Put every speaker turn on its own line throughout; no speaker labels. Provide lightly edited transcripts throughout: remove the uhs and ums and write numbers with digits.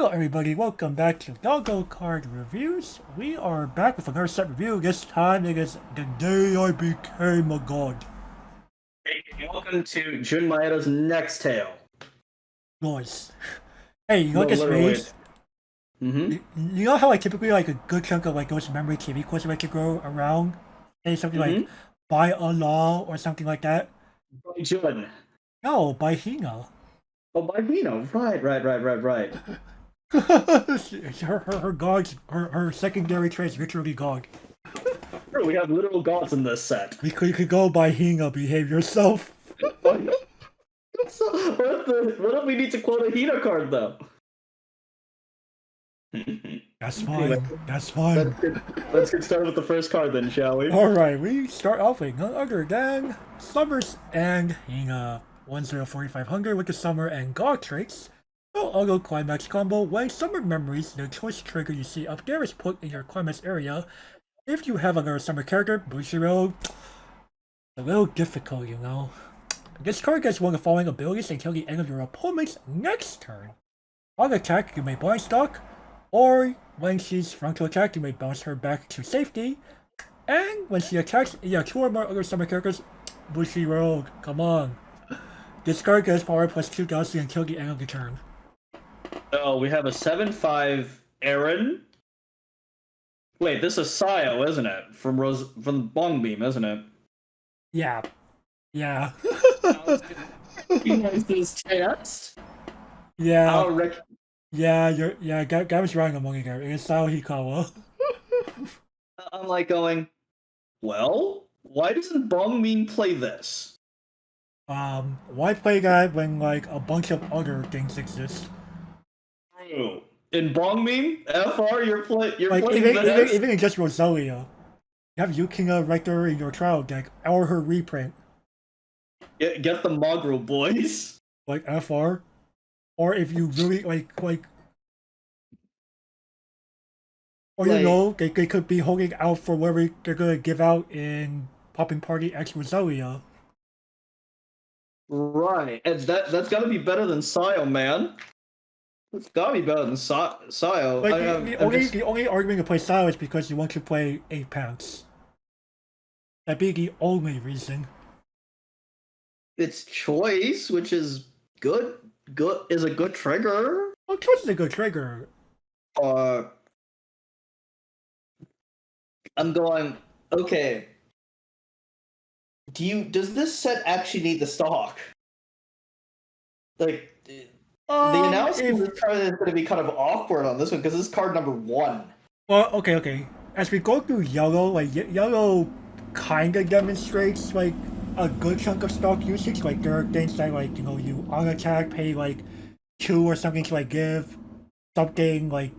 Hello everybody, welcome back to Doggo Card Reviews. We are back with another set review. This time it is The Day I Became a God.
Hey, welcome to Jun Maeda's Next Tale.
Nice. Hey, you know what
No,
this
literally.
means? You know how typically a good chunk of those memory TV quests like to go around? Say something like, by Allah or something like that?
By Jun.
No, by Hina.
Oh, by Vino. Right.
her gods, her secondary trait is literally God.
Sure, we have literal gods in this set.
You could go by Hina, behave yourself.
What if we need to quote a Hina card, though?
That's
Anyway,
fine. That's fine.
let's get started with the first card then, shall we?
Alright, we start off with none other than Summer's End in 104,500 with the Summer and God traits. No auto climax combo. When Summer memories, the choice trigger you see up there is put in your climax area. If you have another Summer character, Bushiro, a little difficult, you know. This card gets one of the following abilities until the end of your opponent's next turn. On attack, you may blind stock, or when she's frontal attack, you may bounce her back to safety. And when she attacks, two or more other Summer characters, Bushi Rogue, come on. This card gets power plus 2,000 until the end of the turn.
Oh, we have a 7/5 Aaron. Wait, this is Sayo, isn't it? From Bong Beam, isn't it?
Yeah. Yeah.
He knows his chance.
Yeah. Gavin's right among you there. It's Sao Hikawa.
I'm like going, well, why doesn't Bong Beam play this?
Why play that when a bunch of other things exist?
True. In Bong Beam, FR, you're playing
Even
this.
even in just Rosalia, you have Yukina right there in your trial deck or her reprint.
Get the Mogru, boys.
Like FR, or if you really or you know they could be holding out for whatever they're gonna give out in Poppin' Party X Rosalia.
Right, and that's got to be better than Sayo, man. It's got to be better than Sayo.
The only argument to play Sao is because you want to play 8 pounds. That'd be the only reason.
It's choice, which is good. Good is a good trigger.
Well, choice is a good trigger.
I'm going, okay. Does this set actually need the stock? Like, the analysis of this card is going to be kind of awkward on this one because this is card number 1.
Well, okay. As we go through Yellow, Yellow kind of demonstrates a good chunk of stock usage. Like there are things that you on attack pay 2 or something to give something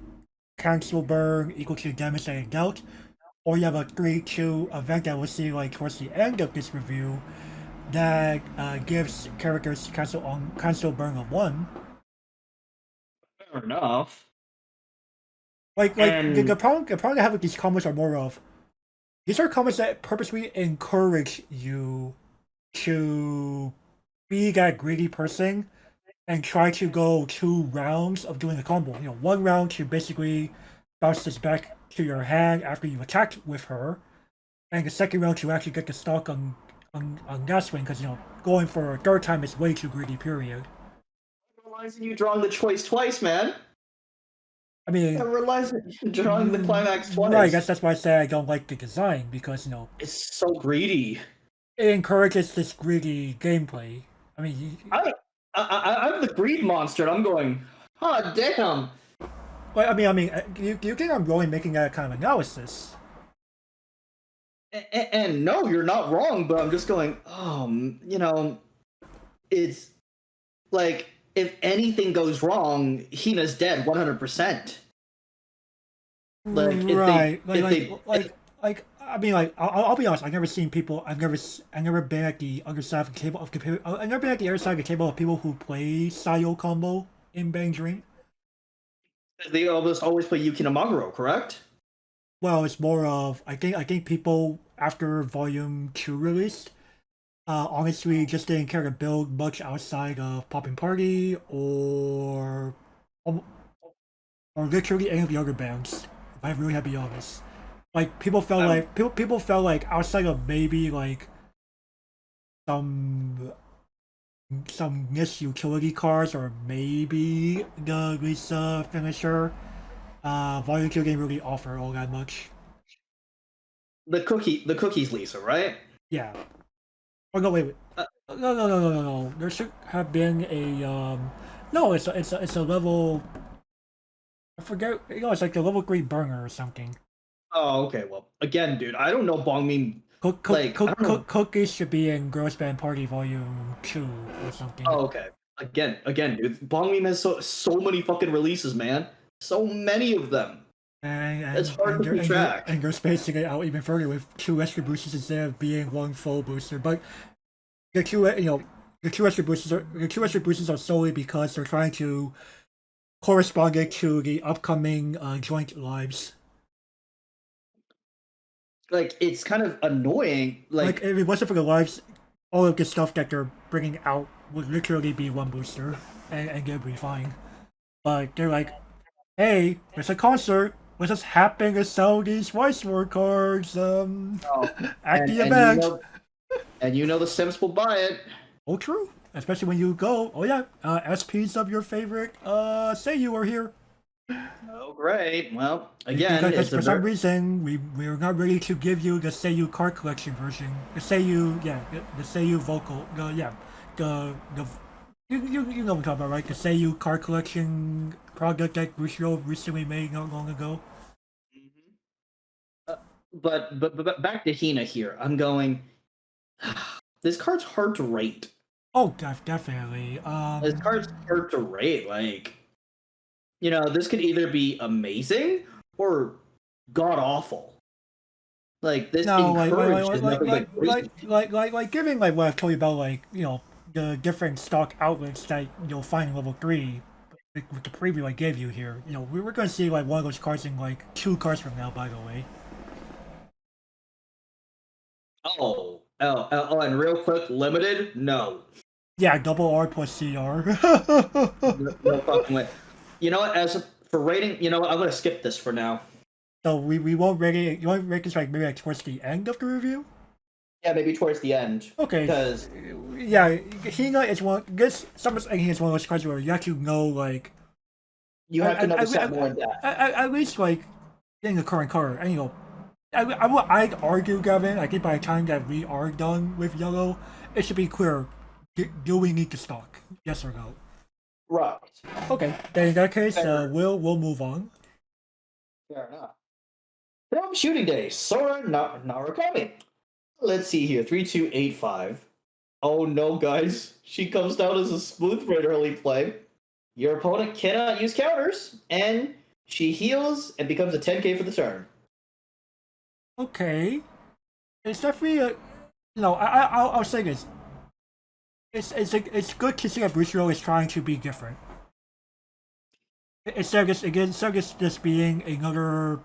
cancel burn equal to the damage that it dealt. Or you have a 3/2 event that we'll see towards the end of this review that gives characters cancel burn of 1.
Fair enough.
The problem I have with these comments are more of these are comments that purposely encourage you to be that greedy person and try to go 2 rounds of doing a combo. 1 round to basically bounce this back to your hand after you attacked with her, and the second round to actually get the stock on that swing because going for a third time is way too greedy. Period.
I'm realizing you drawing the choice twice, man.
I mean,
I realize you're drawing the climax twice.
Right, I guess that's why I say I don't like the design because
it's so greedy.
It encourages this greedy gameplay. I mean,
I'm the greed monster. And I'm going, oh damn.
Well, I mean, you think I'm really making that kind of analysis?
And no, you're not wrong. But I'm just going, it's like if anything goes wrong, Hina's dead 100%.
I'll be honest. I've never seen people. I've never been at the other side of the table I've never been at the other side of the table of people who play Sayo combo in Bang Dream.
They almost always play Yukina Maguro, correct?
Well, it's more of I think people after Volume 2 released, honestly just didn't care to build much outside of Poppin' Party or or literally any of the other bands. If I really have to be honest, like people felt
I'm
like people felt like outside of maybe like some niche utility cars or maybe the Lisa finisher, Volume 2 didn't really offer all that much.
the cookies, Lisa, right?
Yeah. Oh no, wait.
Uh,
No. There should have been a no, it's a level. I forget. It's like a level 3 burner or something.
oh, okay. Well, again, dude, I don't know Bongmin. Like, I don't know.
Cookies should be in Girls Band Party Volume 2 or something.
Oh, okay. Again, dude, Bongmin has so many fucking releases, man. So many of them. It's hard to keep track.
And you're spacing it out even further with 2 extra boosters instead of being 1 full booster. But the two, the 2 extra boosters are solely because they're trying to correspond it to the upcoming joint lives.
Like, it's kind of annoying.
Like if it wasn't for the lives, all of the stuff that they're bringing out would literally be 1 booster, and they'd be fine. But they're like, hey, there's a concert. Let's just happen to sell these Weiss Schwarz cards
oh,
at the event.
And you know the Sims will buy it.
Oh, true. Especially when you go, oh yeah, SPs of your favorite say you are here.
Oh, great. Well, again,
Because for some reason we're not ready to give you the Say You card collection version. The Say You, yeah, the Say You vocal, the you know what I'm talking about, right? The Say You card collection product that Bushiro recently made not long ago.
Mhm. But back to Hina here. I'm going. This card's hard to rate.
Oh, definitely.
This card's hard to rate. Like, this could either be amazing or god awful. Like this
No,
encourages nothing but great.
like giving like what I've told you about, like the different stock outlets that you'll find in level 3. With the preview I gave you here, we were going to see like one of those cards in like 2 cards from now. By the way.
And real quick, limited? No.
Yeah, double R plus CR.
No fucking way. You know what? As for rating, I'm gonna skip this for now.
So we won't rate it. You want to rate this like maybe like towards the end of the review?
Yeah, maybe towards the end.
Okay.
Because
yeah, Hina is one. This Summer's Hina is one of those cards where you have to know like
you have to know the set more in depth.
At least like getting the current card, and I'd argue, Gavin. I think by the time that we are done with yellow, it should be clear. Do we need to stock? Yes or no?
Right.
Okay. Then in that case, we'll move on.
Fair enough. From Shooting Day, Sora Narukami. Let's see here. 3285. Oh no, guys. She comes down as a smooth for an early play. Your opponent cannot use counters, and she heals and becomes a 10k for the turn.
Okay. It's definitely I'll say this. It's good to see that Bushiro is trying to be different. Instead of just being another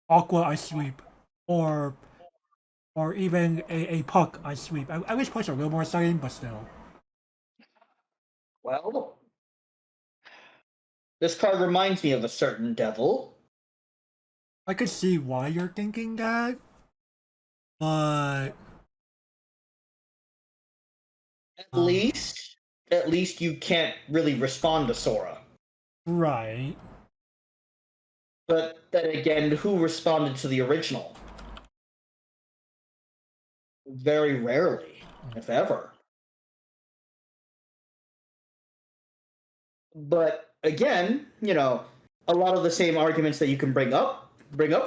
Aqua I sweep, or even a Puck I sweep. I wish Pucks are a little more exciting, but still.
Well, this card reminds me of a certain devil.
I could see why you're thinking that, but
at least you can't really respond to Sora.
Right.
But then again, who responded to the original? Very rarely, if ever. But again, a lot of the same arguments that you can bring up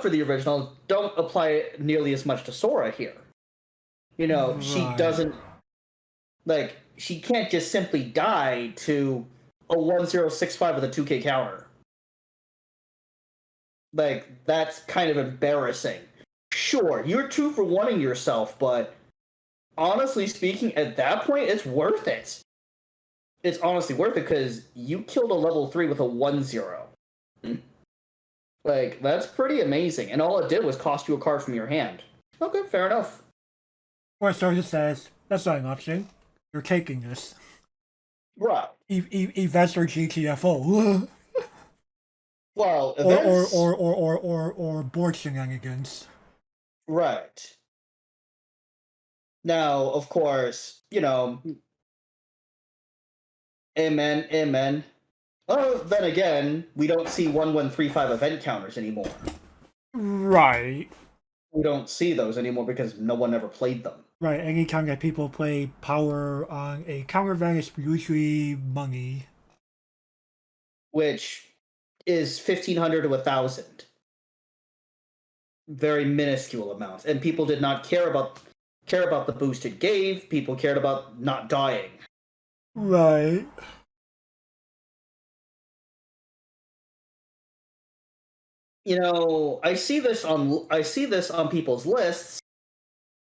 for the original don't apply nearly as much to Sora here.
Right.
She doesn't she can't just simply die to a 1065 with a 2k counter. Like, that's kind of embarrassing. Sure, you're 2 for wanting yourself, but honestly speaking, at that point, it's worth it. It's honestly worth it because you killed a level 3 with a 1-0. Like, that's pretty amazing. And all it did was cost you a card from your hand. Okay, fair enough.
Or so it says, that's not an option. You're taking this.
Right.
Investor GTFO.
Well,
or or
events,
or or or or, or board shenanigans.
right. Now, of course, amen, amen. Oh, then again, we don't see 1135 event counters anymore.
Right.
We don't see those anymore because no one ever played them.
Right. Anytime that people play power on a counter event, it's usually money.
Which is 1,500 to 1,000. Very minuscule amounts. And people did not care about the boost it gave. People cared about not dying.
Right.
I see this on people's lists.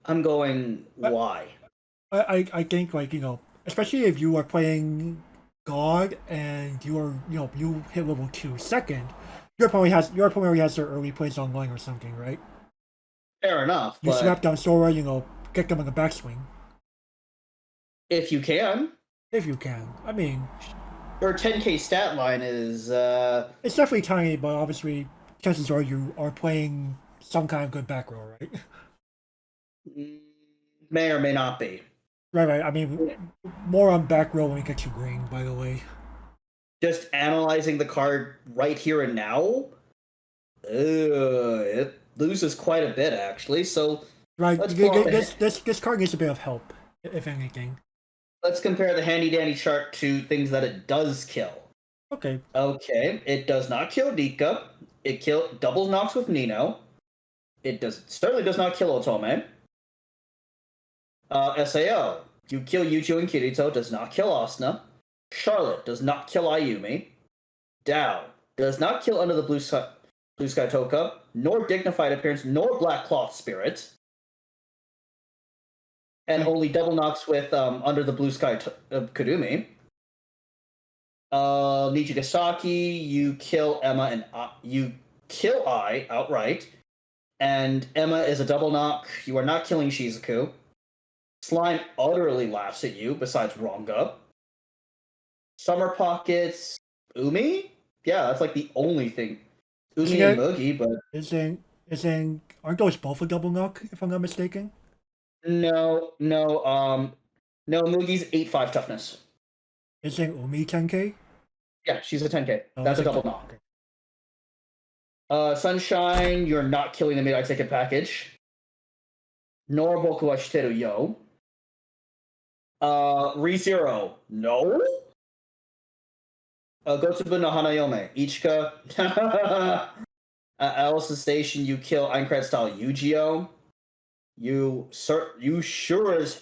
I'm going,
I,
why?
I think like especially if you are playing God and you hit level 2 second, your opponent already has their early plays online or something, right?
Fair enough,
You slap
but
down Sora, get them on the backswing
if you can,
if you can. I mean,
your 10k stat line is
it's definitely tiny, but obviously chances are you are playing some kind of good back row, right?
may or may not be.
Right, right. I mean, more on back row when we get to green, by the way.
Just analyzing the card right here and now, it loses quite a bit actually. So
Right,
let's pull out the
this card needs a bit of help, if anything.
let's compare the handy dandy chart to things that it does kill.
Okay,
Okay, it does not kill Dika. It double knocks with Nino. It certainly does not kill Otome. Sao, you kill Yucho and Kirito, does not kill Asuna. Charlotte does not kill Ayumi. Dao does not kill Under the Blue Sky Toka, nor Dignified Appearance, nor Black Cloth Spirit. And only double knocks with Under the Blue Sky Kurumi. Nijigasaki, you kill Emma and you kill I outright. And Emma is a double knock. You are not killing Shizuku. Slime utterly laughs at you, besides Ronga. Summer Pockets, Umi? Yeah, that's like the only thing.
isn't
Umi and
it?
Mugi, but
Isn't aren't those both a double knock? If I'm not mistaken.
no, no, no, Mugi's 8-5 toughness.
Isn't Umi 10K?
Yeah, she's a 10k.
Oh,
That's
is
a
it?
double knock.
Okay.
Sunshine, you're not killing the mid-eye ticket package. Nor Boku wa Shiteru Yo. ReZero, no? Gotsubu no Hanayome, Ichika. Alice's Station, you kill Aincrad style Yu-Gi-Oh! You sure as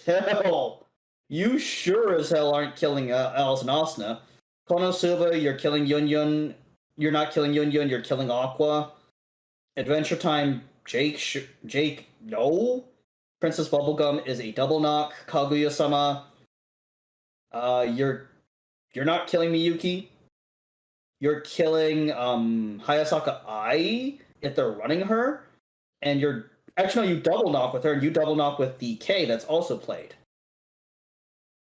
hell aren't killing Alice and Asuna. Konosuba, you're killing Yun Yun. You're not killing Yun Yun, you're killing Aqua. Adventure Time, Jake, no. Princess Bubblegum is a double knock. Kaguya-sama, you're not killing Miyuki. You're killing Hayasaka Ai if they're running her, and you're actually no, you double knock with her, and you double knock with the K that's also played.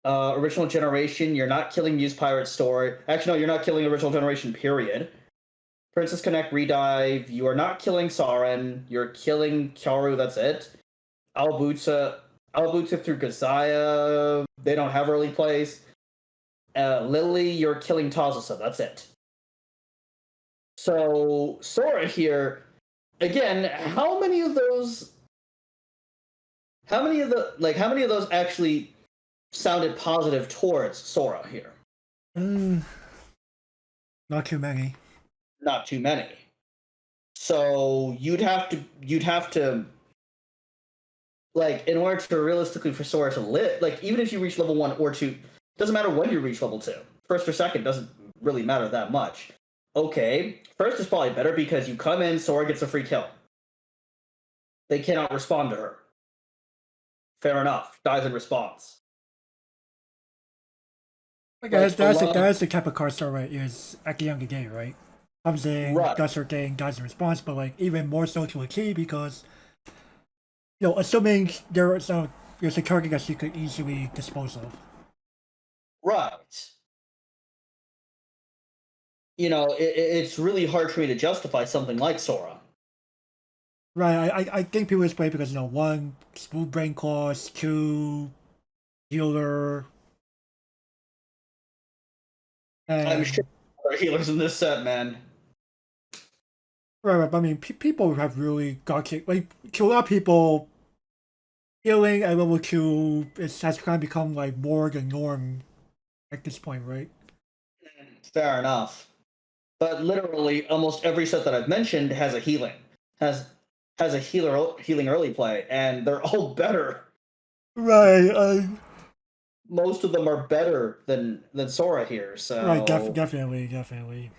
Original Generation, you're not killing Muse Pirate Story. Actually, no, you're not killing Original Generation. Period. Princess Connect Redive, you are not killing Saren. You're killing Kyaru. That's it. Albutsa through Gazaya. They don't have early plays. Lily, you're killing Tazusa. That's it. So Sora here, again, how many of those actually sounded positive towards Sora here?
Not too many.
Not too many. So you'd have to like, in order to realistically for Sora to live, like, even if you reach level 1 or 2, doesn't matter when you reach level 2. First or second doesn't really matter that much. Okay, first is probably better because you come in, Sora gets a free kill. They cannot respond to her. Fair enough. Dies in response.
Like
Like,
that's the type of card Sora is at the end of the day, right? Comes in,
right.
does her thing, dies in response, but like even more so to a T because assuming there's a target that she could easily dispose of.
Right. it's really hard for me to justify something like Sora.
Right, I think people just play because, one, smooth brain cost, two, healer,
I'm sure
and
there are healers in this set, man.
right, but I mean, people have really got it. Like, to a lot of people, healing at level 2 has kind of become, like, more the norm at this point, right?
Fair enough. But literally, almost every set that I've mentioned has a healing, has has a healing early play, and they're all better.
Right,
Most of them are better than Sora here.
right,
So,
definitely.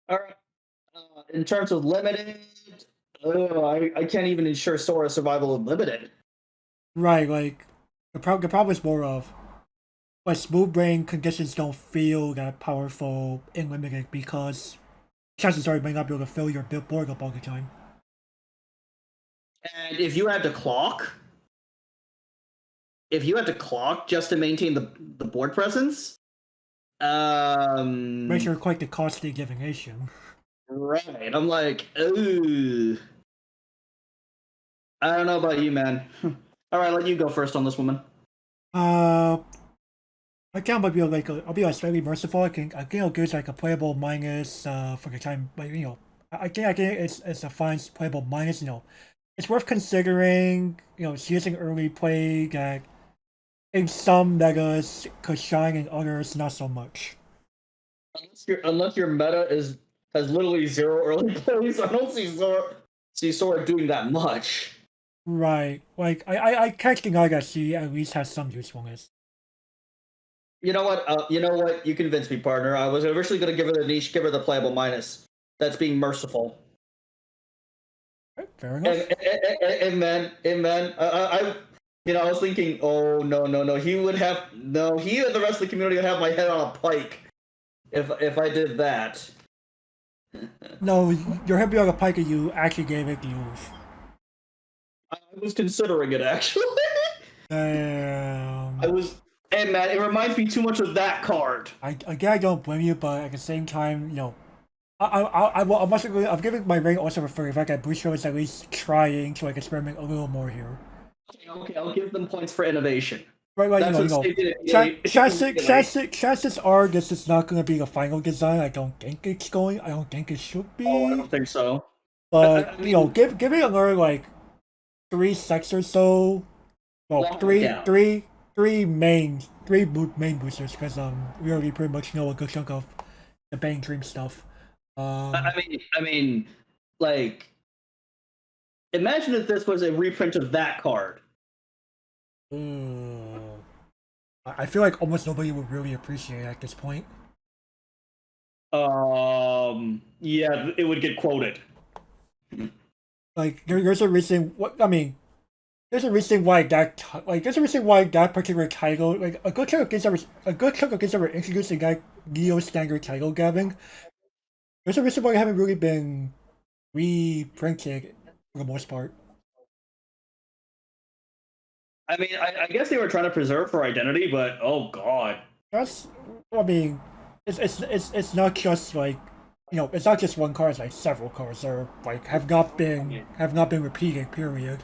all right. In terms of limited, I can't even ensure Sora survival in limited.
Right, like, the problem is more of, like, smooth brain conditions don't feel that powerful in limited because chances are you might not be able to fill your board up all the time.
And if you have to clock just to maintain the board presence,
Makes
um,
it quite the costly divination.
right. I'm like, ooh. I don't know about you, man. All right, let you go first on this woman.
Uh, I think I'll be like slightly merciful. I think I'll give like a playable minus for the time, like I think it's a fine playable minus. It's worth considering. It's using early play that in some megas could shine, in others not so much.
Unless your meta has literally zero early plays, I don't see Sora doing that much.
Right, like I can't deny that she at least has some usefulness.
You know what? You know what? You convinced me, partner. I was originally going to give her the niche, give her the playable minus. That's being merciful.
Right, fair
And,
enough.
man. I was thinking, oh no, no, no. He and the rest of the community would have my head on a pike if I did that.
No, your heavy on a pike and you actually gave it the oof.
I was considering it actually. I
Um,
was. Hey man, it reminds me too much of that card.
again, I don't blame you, but at the same time, I'm giving my ring also for the fact that Busho is at least trying to like experiment a little more here.
Okay, I'll give them points for innovation.
Right,
That's what they did immediately.
chances are this is not going to be the final design. I don't think it's going. I don't think it should
Oh, I
be.
don't think so.
But
I mean,
give it another like 3 sets or so. Well,
lock it down.
three main boosters because we already pretty much know a good chunk of the Bang Dream stuff. Um,
Like, imagine if this was a reprint of that card.
ooh, I feel like almost nobody would really appreciate it at this point.
Yeah, it would get quoted.
Like there's a reason. What I mean, there's a reason why that particular title, like a good chunk of games that were introduced in that Neo standard title gathering. There's a reason why they haven't really been reprinted for the most part.
I mean, I guess they were trying to preserve her identity, but oh god.
That's, I mean, it's not just like, it's not just one card. It's like several cards that are like have not been repeated. Period.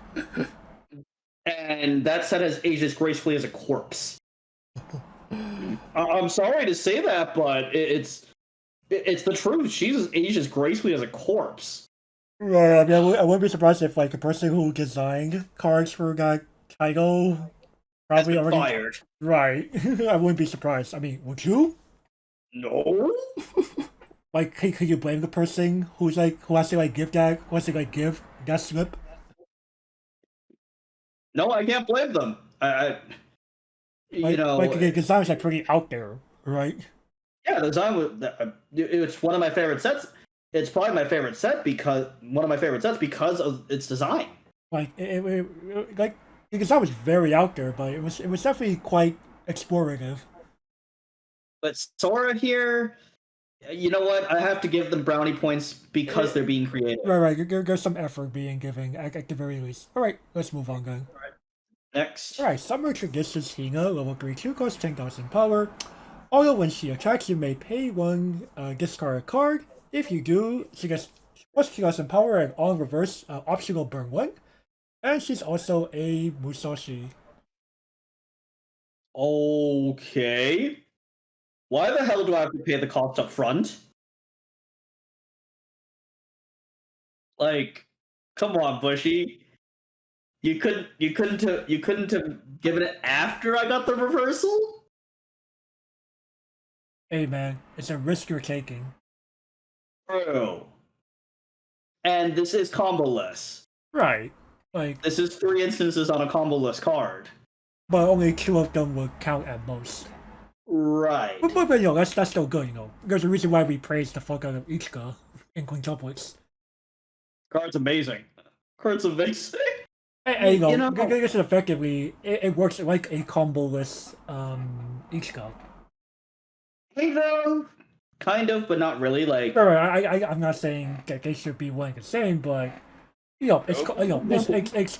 And that set has aged as gracefully as a corpse. I'm sorry to say that, but it's the truth. She's aged as gracefully as a corpse.
Right. I mean, I wouldn't be surprised if like the person who designed cards for that title
Has
probably
been
already.
fired.
Right. I wouldn't be surprised. I mean, would you?
No.
Like, could you blame the person who has to like give that slip?
No, I can't blame them.
Like the design is like pretty out there, right?
Yeah, the design was. It's one of my favorite sets. It's probably my favorite set because one of my favorite sets because of its design.
Like like the design was very out there, but it was definitely quite explorative.
But Sora here, you know what? I have to give them brownie points because they're being creative.
Right. There's some effort being given at the very least. All right, let's move on then.
Next.
All right, Summer Traditions Hina, level 3, 2 cost 10,000 power. Although when she attacks, you may pay one, discard a card. If you do, she gets +2,000 power and on reverse, optional burn 1. And she's also a Musashi.
Okay. Why the hell do I have to pay the cost up front? Like, come on, Bushy. You couldn't have given it after I got the reversal?
Hey man, it's a risk you're taking.
Bro. And this is combo-less.
Right. Like,
This is 3 instances on a combo-less card.
but only 2 of them will count at most.
Right.
But you know, that's still good, you know. There's a reason why we praise the fuck out of Ichika in quintuplets.
Card's amazing. Card's amazing.
And you know,
You know-
this is effectively, it works like a combo-less, Ichika.
Hey, though. Kind of, but not really. Like,
Right, I'm not saying that they should be one and the same, but you know, it's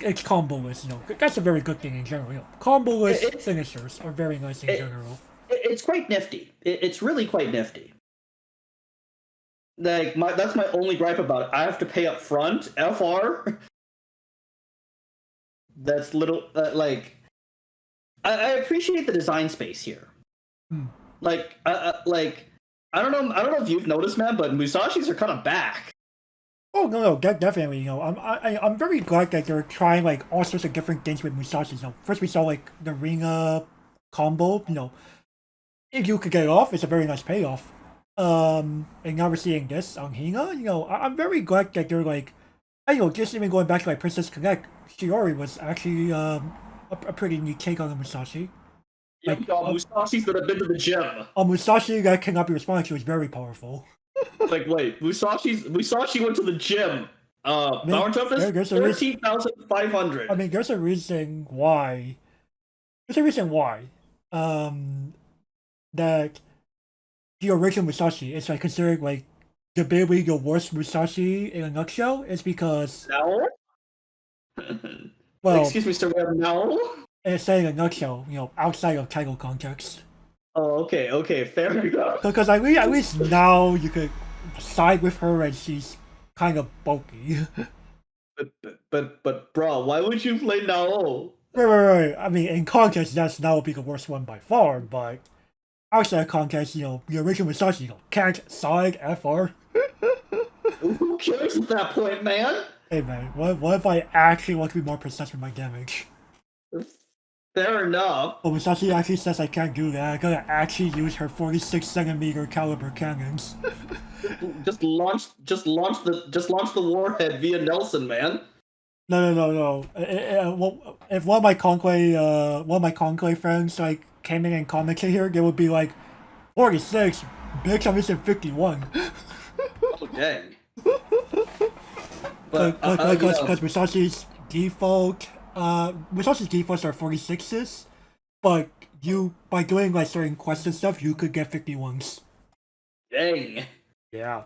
it's combo-less. You know, that's a very good thing in general. You know, combo-less finishers are very nice in general.
it's quite nifty. It's really quite nifty. Like, that's my only gripe about it. I have to pay up front. FR. That's little. Like, I appreciate the design space here. Like, I don't know if you've noticed, man, but Musashis are kind of back.
Oh no, definitely. You know, I'm very glad that they're trying like all sorts of different things with Musashis. You know, first we saw like the Ringa combo. You know, if you could get it off, it's a very nice payoff. And now we're seeing this on Hina. You know, I'm very glad that they're like, you know, just even going back to like Princess Connect, Shiori was actually a pretty neat take on the Musashi.
Like, Musashis that have been to the gym.
A Musashi that cannot be responded to is very powerful.
Like, wait, Musashi went to the gym. Power toughness
there's a reason-
13,500.
I mean, there's a reason why. There's a reason why. That the original Musashi is like considered like debatably the worst Musashi in a nutshell. Is because
No.
well,
Excuse me, Mr. Webb. No.
it's saying a nutshell. You know, outside of title context.
Oh, okay, fair enough.
Because at least now you could side with her and she's kind of bulky.
But, bro, why would you play Nao?
Right. I mean, in context, that's now be the worst one by far, but outside of context, you know, the original Musashi, you know, can't side FR.
Who cares at that point, man?
Hey man, what if I actually want to be more precise with my damage?
Fair enough.
But Musashi actually says I can't do that. I gotta actually use her 46cm caliber cannons.
Just launch the warhead via Nelson, man.
No. Well, if one of my conclave friends like came in and commented here, they would be like, 46, bitch, I'm missing 51.
Oh dang. But
Because Musashi's defaults are 46s, but by doing like certain quests and stuff, you could get 51s.
Dang.
Yeah.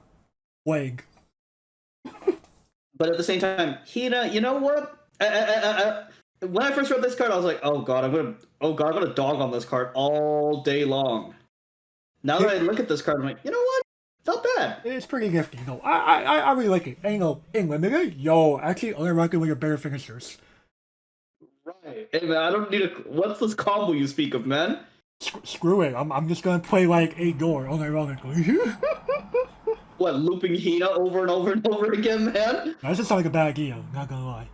Wag.
But at the same time, Hina, you know what? When I first read this card, I was like, "Oh god, I'm gonna dog on this card all day long." Now that I look at this card, I'm like, you know what? Not bad.
It's pretty nifty, you know. I really like it. And you know, in limited, actually only ranking with your better finishers.
Right. Hey man, I don't need what's this combo you speak of, man?
Screw it. I'm just gonna play like 8 door, unironically.
What, looping Hina over and over and over again, man?
That just sounds like a bad idea, not gonna lie.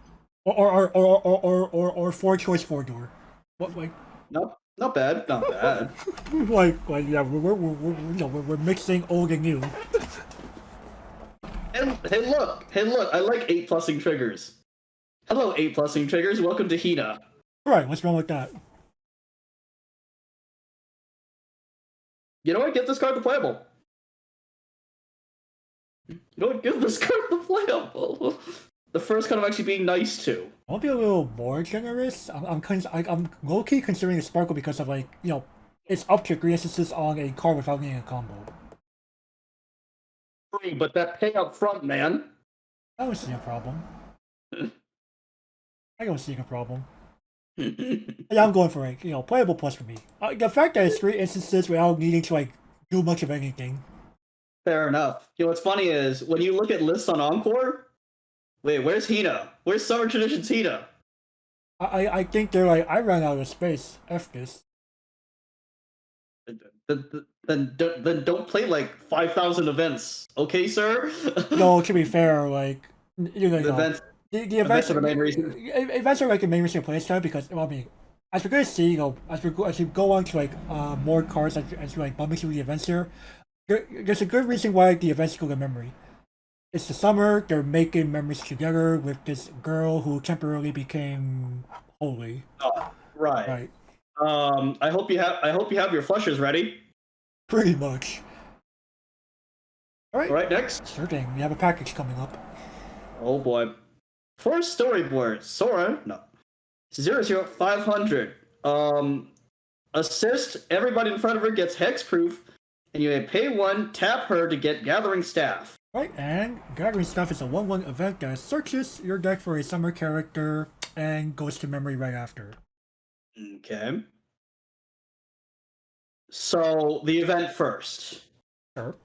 Or 4 choice 4 door. What like
Nope. Not bad.
like yeah, we're mixing old and new.
And hey look, I like 8+ing triggers. Hello, 8+ing triggers, welcome to Hina.
Right, what's wrong with that?
You know what? Get this card to playable. Give this card to playable. The first kind of actually being nice to.
I'll be a little more generous. I'm low-key considering a sparkle because of like, you know, it's up to 3 instances on a card without needing a combo.
Free, but that pay up front, man.
I don't see a problem. I don't see a problem. Yeah, I'm going for it. Playable plus for me. The fact that it's 3 instances without needing to like do much of anything.
Fair enough. What's funny is when you look at lists on Encore. Wait, where's Hina? Where's Summer Traditions Hina?
I think they're like, I ran out of space. F this.
Then don't play like 5,000 events, okay, sir?
No, to be fair, like
The events,
the events
events are the main reason.
events are like the main reason to play this time because well, I mean, as we're gonna see, as we go on to like more cards as you like bumping through the events here, there's a good reason why the events go to memory. It's the summer. They're making memories together with this girl who temporarily became holy.
Right.
Right.
I hope you have your flushes ready.
Pretty much. All right.
All right, next.
Sure thing. We have a package coming up.
Oh boy. For storyboard, Sora, no. 00500. Assist, everybody in front of her gets hexproof, and you may pay 1, tap her to get Gathering Staff.
Right, and Gathering Staff is a 1/1 event that searches your deck for a summer character and goes to memory right after.
Okay. So, the event first.
Sure.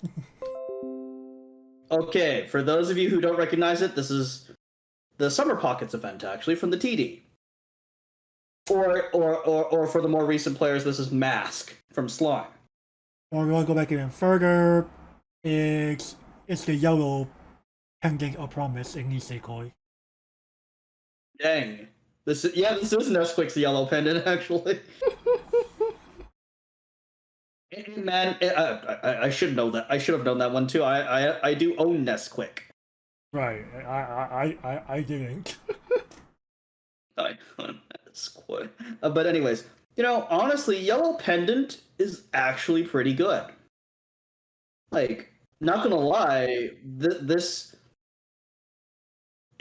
Okay, for those of you who don't recognize it, this is the Summer Pockets event, actually, from the TD. Or for the more recent players, this is Mask from Slime.
Or we want to go back even further. It's the yellow pendant of promise in Nisekoi.
Dang. This is Nesquik's yellow pendant, actually. Man, I should know that. I should have known that one too. I do own Nesquik.
Right. I didn't.
I own Nesquik. But anyways, honestly, yellow pendant is actually pretty good. Like, not gonna lie, this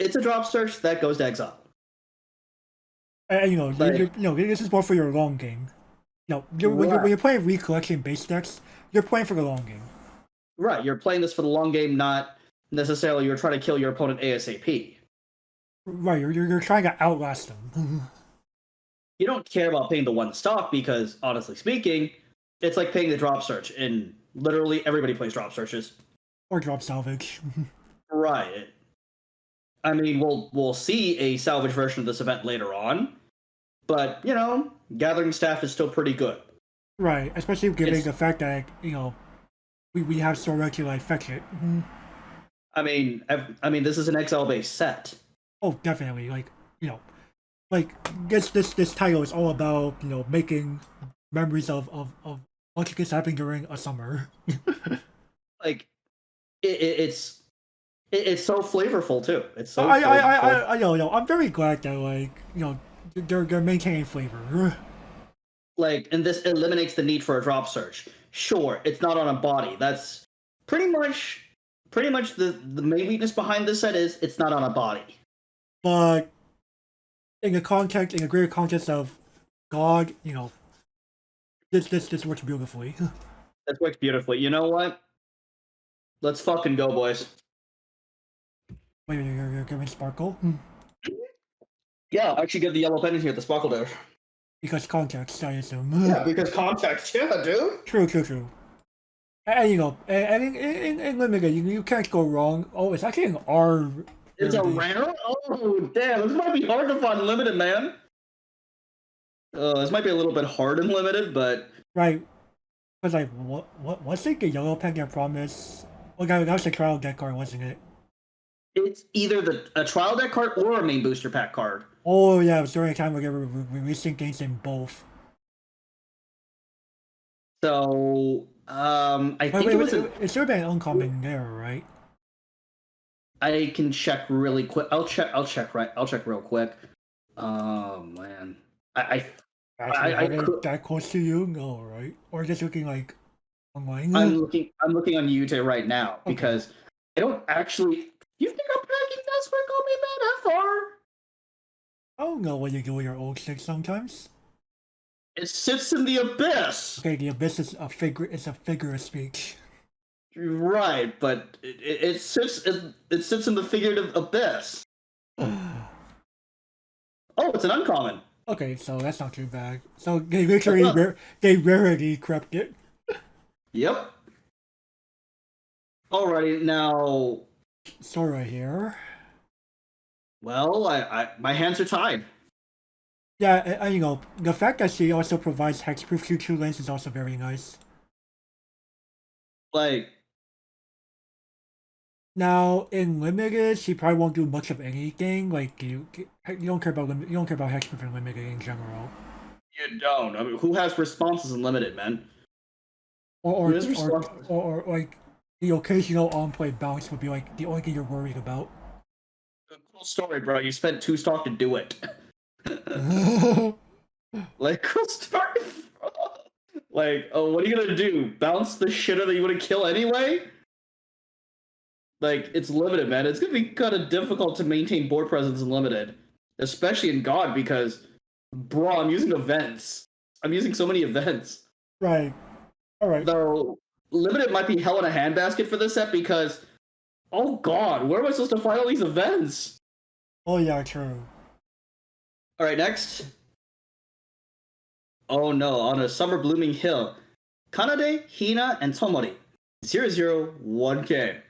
it's a drop search that goes to exile.
And
Like,
this is more for your long game. When you're playing recollection based decks, you're playing for the long game.
Right, you're playing this for the long game, not necessarily you're trying to kill your opponent ASAP.
Right, you're trying to outlast them.
You don't care about paying the 1 stock because, honestly speaking, it's like paying the drop search, and literally everybody plays drop searches.
Or drop salvage.
Right. I mean, we'll see a salvage version of this event later on, but Gathering Staff is still pretty good.
Right, especially given the fact that we have Sora to like fetch it.
I mean, this is an XL based set.
Oh, definitely. This title is all about making memories of what is happening during a summer.
Like, it's so flavorful too. It's so.
I know. I'm very glad that they're maintaining flavor.
And this eliminates the need for a drop search. Sure, it's not on a body. That's pretty much the main weakness behind this set is it's not on a body.
But in a greater context of God, this works beautifully.
That works beautifully. You know what? Let's fucking go, boys.
Wait, you're giving Sparkle?
Yeah, I actually get the yellow pendant here at the Sparkle Dash.
Because context, I assume.
Yeah, because context. Yeah, dude.
True. And in limited, you can't go wrong. Oh, it's actually an R.
It's a rare? Oh, damn. This might be hard to find limited, man. This might be a little bit hard and limited, but...
Right. Because, what's the yellow pendant promise? Oh, that was a trial deck card, wasn't it?
It's either a trial deck card or a main booster pack card.
Oh, yeah, it was during a time where they were releasing things in both.
So, I think it was...
It should have been uncommon there, right?
I can check really quick. I'll check real quick. Oh, man. I
could... that close to you? No, right? Or just looking like online?
I'm looking on YouTube right now because I don't actually. You think I'm packing that sparkle me that far?
I don't know what you do with your old stick sometimes.
It sits in the abyss.
Okay, the abyss is a figure. It's a figure of speech.
Right, but it sits in the figurative abyss. Oh, it's an uncommon.
Okay, so that's not too bad. So they
That's
literally
not.
they rarely crept it.
Yep. Alrighty, now.
Sora here.
Well, my hands are tied.
Yeah, and, you know, the fact that she also provides hexproof Q2 lanes is also very nice.
Like,
Now in limited, she probably won't do much of anything. Like you don't care about you don't care about hexproof in limited in general.
you don't. I mean, who has responses in limited, man?
Or
Who
or
has
or,
responses?
or like the occasional on-play bounce would be like the only thing you're worried about.
Cool story, bro. You spent 2 stock to do it. Like, cool story, bro. Like, oh, what are you gonna do? Bounce the shitter that you want to kill anyway? Like, it's limited, man. It's gonna be kind of difficult to maintain board presence in limited, especially in God, because, bro, I'm using events. I'm using so many events.
Right. All right.
Though limited might be hell in a handbasket for this set because, oh God, where am I supposed to find all these events?
Oh yeah, true.
All right, next. Oh no, on a summer blooming hill, Kanade, Hina, and Tomori. 001K.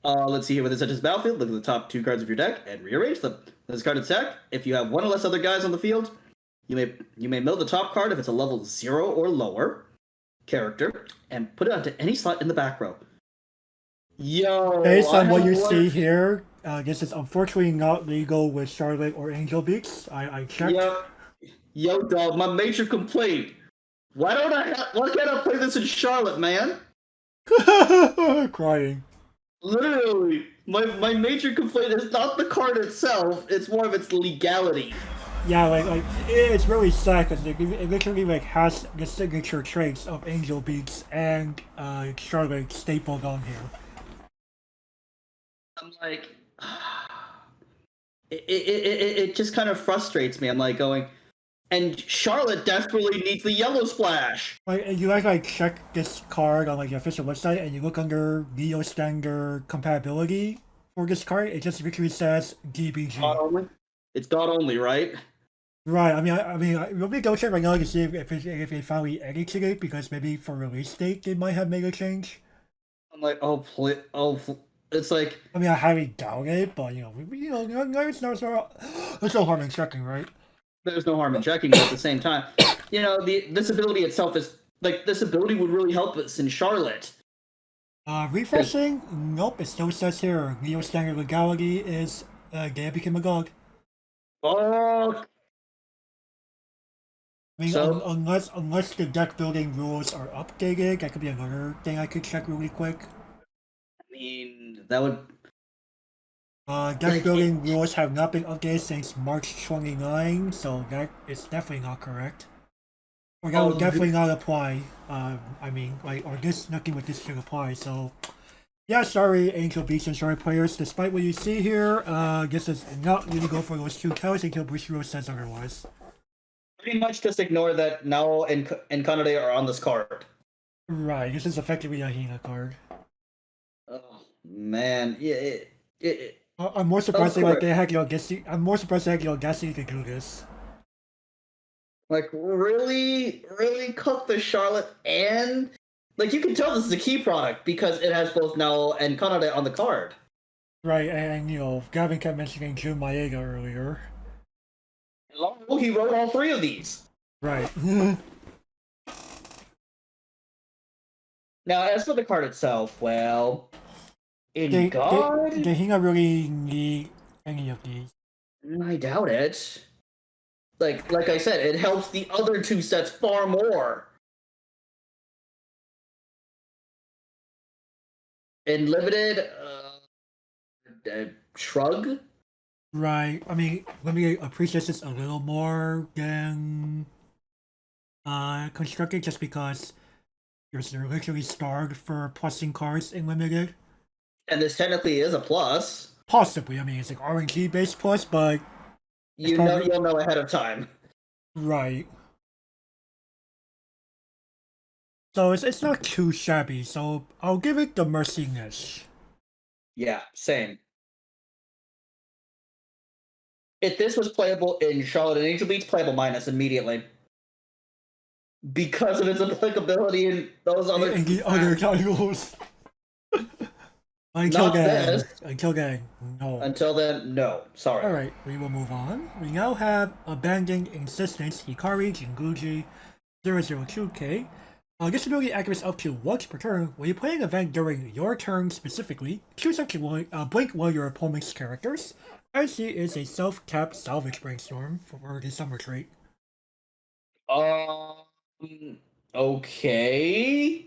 Let's see here. When this enters the battlefield, look at the top 2 cards of your deck and rearrange them. This card attack. If you have 1 or less other guys on the field, you may mill the top card if it's a level 0 or lower character and put it onto any slot in the back row. Yo,
Based
I
on what
have
you
one.
see here, this is unfortunately not legal with Charlotte or Angel Beats. I checked.
Yep. Yo, dog, my major complaint. Why can't I play this in Charlotte, man?
Crying.
Literally, my major complaint is not the card itself, it's more of its legality.
Yeah, like it's really sad because it literally like has the signature traits of Angel Beats and Charlotte stapled on here.
I'm like, it just kind of frustrates me. I'm like going, and Charlotte desperately needs the yellow splash.
Like and you like check this card on like the official website and you look under Neo Standard compatibility for this card, it just literally says
God
DBG.
only. It's God only, right?
Right. Let me go check right now to see if they finally edited it because maybe for release date they might have made a change.
I'm like, oh, please, oh, it's like,
I mean, I highly doubt it, but there's no harm in checking, right?
there's no harm in checking, but at the same time, this ability itself is like this ability would really help us in Charlotte.
Refreshing? Nope, it still says here Neo Standard legality is Gaia became a god.
Oh,
I mean,
so
unless the deck building rules are updated, that could be another thing I could check really quick.
I mean that would
Deck
like it,
building rules have not been updated since March 29, so that is definitely not correct. Or that would
oh,
definitely not apply. Or this, nothing with this should apply, so. Yeah, sorry, Angel Beach and sorry players. Despite what you see here, this is not really go for those 2 cows until Bushiro says otherwise.
pretty much just ignore that Nao and Kanade are on this card.
Right, this is effectively a Hina card.
Oh man, yeah,
I'm more
of
surprised
course.
I'm more surprised they had Yogesi to do this.
Like really cook the Charlotte and like you can tell this is a key product because it has both Nao and Kanade on the card.
Right, and Gavin kept mentioning Jun Maeda earlier.
Oh, he wrote all 3 of these.
Right.
Now, as for the card itself, well, in
they,
God,
they Hina really need any of these.
I doubt it. Like I said, it helps the other 2 sets far more. In limited, shrug.
Right, I mean, let me appreciate this a little more than constructed just because they're literally starved for plussing cards in limited.
And this technically is a plus.
Possibly, I mean it's like RNG based plus, but it's
You know,
probably
you'll know ahead of time.
right. So it's not too shabby. So I'll give it the mercy niche.
Yeah, same. if this was playable in Charlotte and Angel Beats, playable minus immediately. Because of its applicability in those other
And the other titles. Until
Not
then.
this.
Until then. No.
Until then, no. Sorry.
Alright, we will move on. We now have Abandoned Insistence, Hikari, Jinguji, 002K. This ability activates up to once per turn. When you play an event during your turn specifically, choose up to blink one of your opponent's characters. IC is a self-capped salvage brainstorm for the summer trait.
Okay.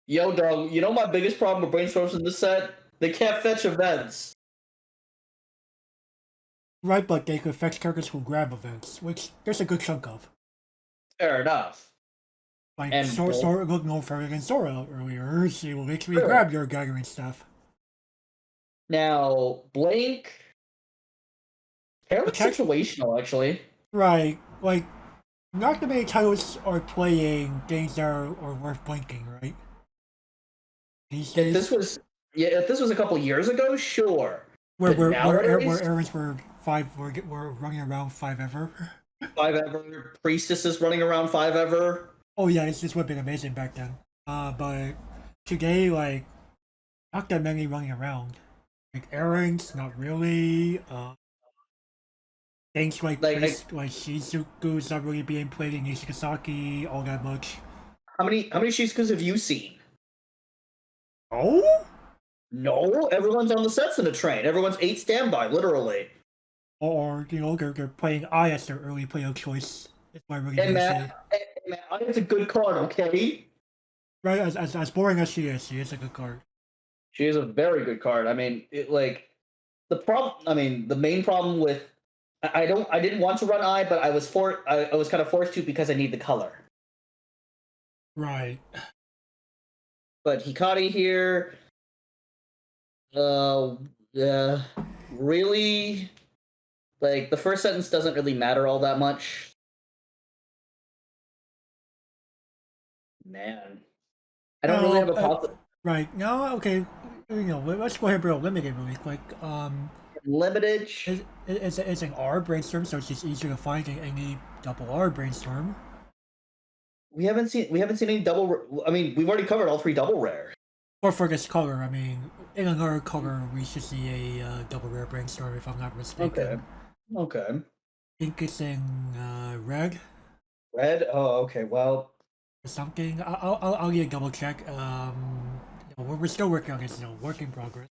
Yo, dog, you know my biggest problem with brainstorms in this set? They can't fetch events.
Right, but they could fetch characters who grab events, which there's a good chunk of.
Fair enough.
Like,
And
Sora looked no further than Sora earlier. She will literally grab your gathering stuff.
Now, Blank. Fairly situational, actually.
Right, like, not that many titles are playing things that are worth blinking, right? These days,
If this was a couple years ago, sure.
where errands were running around 5 ever.
5 ever. Priestesses running around 5 ever.
Oh yeah, it's just would have been amazing back then. But today, like, not that many running around. Like errands, not really. Things like Shizuku's not really being played in Nishigasaki all that much.
How many Shizukus have you seen?
Oh?
No, everyone's on the sets in a train. Everyone's 8 standby, literally.
Or, you know, they're playing I as their early player choice. That's what I really
And
say.
man, I is a good card, okay?
Right, as boring as she is a good card.
She is a very good card. I mean, the main problem with I didn't want to run I, but I was kind of forced to because I need the color.
Right.
But Hikari here, really, like, the first sentence doesn't really matter all that much. Man, I don't really have a possible.
Right. No, okay. You know, let's go ahead and bro limited really quick.
Limited.
It's an R brainstorm, so it's just easier to find than any double R brainstorm.
We haven't seen any double. I mean, we've already covered all 3 double rare.
Or for this color, I mean, in another color, we should see a double rare brainstorm if I'm not mistaken.
Okay.
I think it's in red.
Red. Oh, okay. Well,
something. I'll get a double check. We're still working on this. You know, work in progress.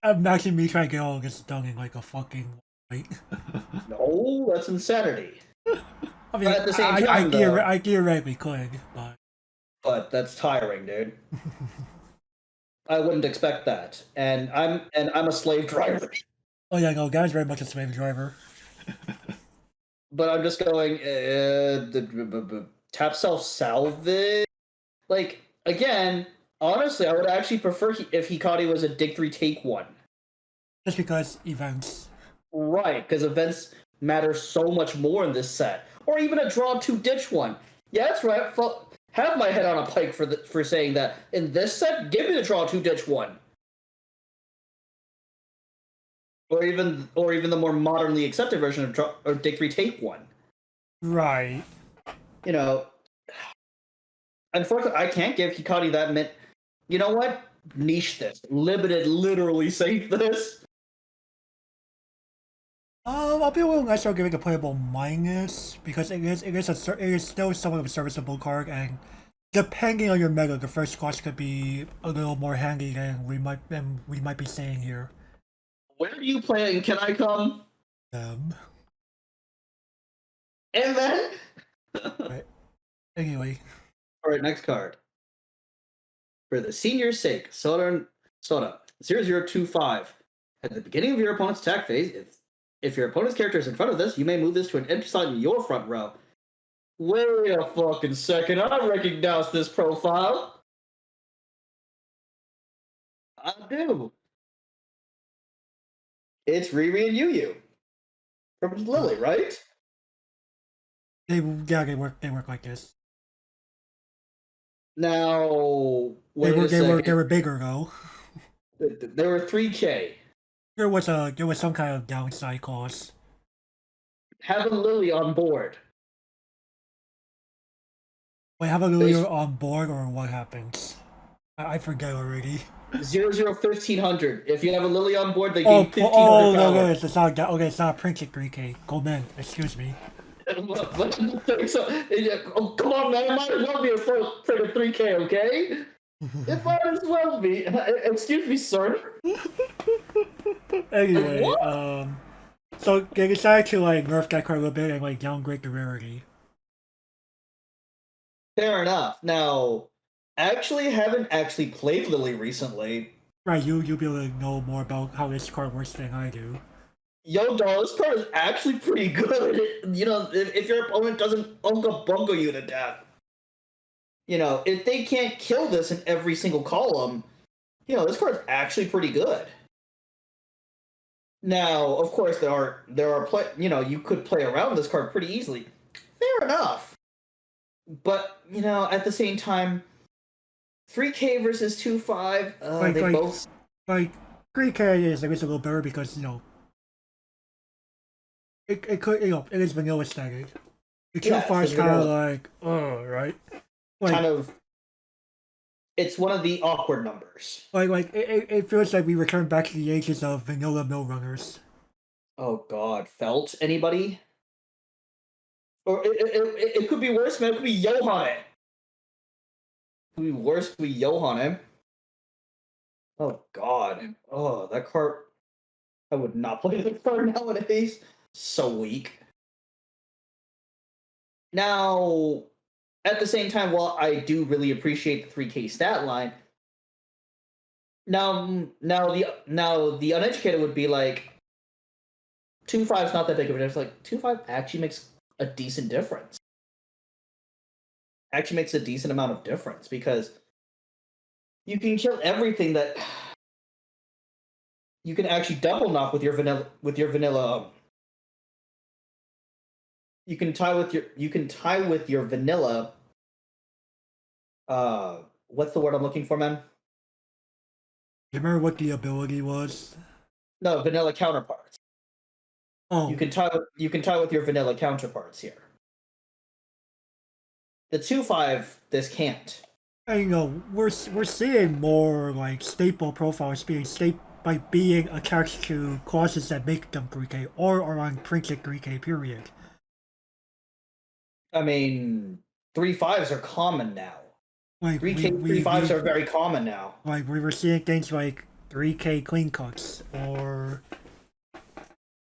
Imagine me trying to get all this done in like a fucking night.
No, that's insanity.
I mean, at the same time, I theoretically could,
but that's tiring, dude. I wouldn't expect that, and I'm a slave driver.
Oh yeah, no, guy's very much a slave driver.
But I'm just going tap self salvage. Like, again, honestly, I would actually prefer if Hikari was a dig 3 take 1.
Just because events.
Right, because events matter so much more in this set. Or even a draw 2 ditch 1. Yeah, that's right. Have my head on a pike for saying that. In this set, give me the draw 2 ditch 1. Or even the more modernly accepted version of dig 3 take 1.
Right.
You know, unfortunately, I can't give Hikari that You know what? Niche this. Limited literally save this.
I'll be a little nicer giving a playable minus because it is still somewhat of a serviceable card, and depending on your meta, the first class could be a little more handy than we might be saying here.
Where do you play and can I come? And then
right. Anyway.
Alright, next card. For the senior's sake, Soda 0025. At the beginning of your opponent's attack phase, if your opponent's character is in front of this, you may move this to an empty slot in your front row. Wait a fucking second, I recognize this profile. I do. It's Riri and Yu from Lily, right?
They work like this.
Now,
they were bigger though.
They were 3K.
There was some kind of downside cost.
Having Lily on board.
Wait, have a
Base
lawyer on board or what happens? I forget already.
1500. If you have a Lily on board, they
Oh,
gain 1500
no,
power.
it's not okay. It's not printed 3K. Go man, excuse me.
So, oh, come on, man. It might as well be a full print of 3K, okay? It might as well be. Excuse me, sir.
Anyway,
What?
so they decided to like nerf that card a little bit and like downgrade the rarity.
Fair enough. Now, actually, haven't actually played Lily recently.
Right, you'll be able to know more about how this card works than I do.
Yo, dog, this card is actually pretty good. You know, if your opponent doesn't unga bunga you to death. You know, if they can't kill this in every single column, you know, this card's actually pretty good. Now, of course, you know, you could play around this card pretty easily. Fair enough. But, you know, at the same time, 3K versus 2-5, they both...
Like, 3K is, I guess, a little better because, you know, it could, you know, it is vanilla static. The 2-5 is kind of like, right? Like,
kind of... It's one of the awkward numbers.
It feels like we return back to the ages of vanilla mill runners.
Oh, God. Felt? Anybody? Or it could be worse, man. It could be Johan. It could be worse. It could be Johan. Oh, God. Oh, that card. I would not play the card nowadays. So weak. Now, at the same time, while I do really appreciate the 3K stat line, now the uneducated would be like 2-5 is not that big of a difference. Like 2-5 actually makes a decent difference. Actually makes a decent amount of difference because you can kill everything that you can actually double knock with your vanilla you can tie with your vanilla what's the word I'm looking for, man?
You remember what the ability was?
No, vanilla counterparts.
Oh.
You can tie with your vanilla counterparts here. The 2-5, this can't.
And you know, we're seeing more like staple profiles being being attached to clauses that make them 3K or are on printed 3K period.
I mean, 3-5s are common now.
Like
3-5s are very common now.
Like we were seeing things like 3K clean cuts or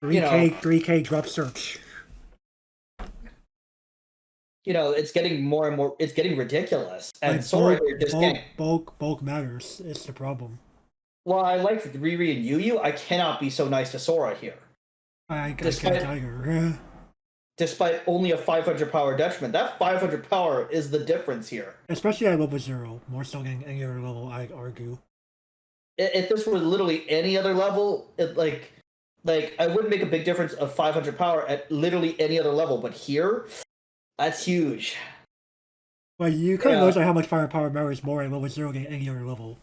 3K drop search.
You know, it's getting more and more. It's getting ridiculous. And
like
Sora
bulk matters. It's the problem.
Well, I like Riri and Yu. I cannot be so nice to Sora here.
I can't either.
Despite only a 500 power detriment, that 500 power is the difference here.
Especially at level 0, more so than any other level, I'd argue.
If this were literally any other level, like I wouldn't make a big difference of 500 power at literally any other level, but here, that's huge.
Well, you kind of notice how much power matters more at level 0 than any other level.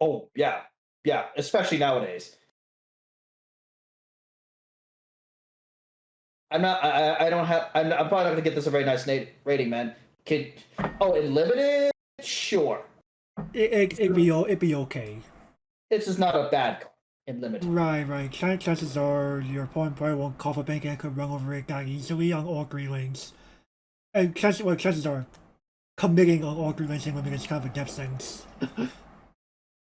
Oh, yeah. Yeah, especially nowadays. I'm probably not going to get this a very nice rating, man. In limited? Sure.
It'd be okay.
It's just not a bad card in limited.
Right. Chances are your opponent probably won't call for bank and could run over it that easily on all 3 lanes. And chances are committing on all 3 lanes in limited is kind of a death sentence.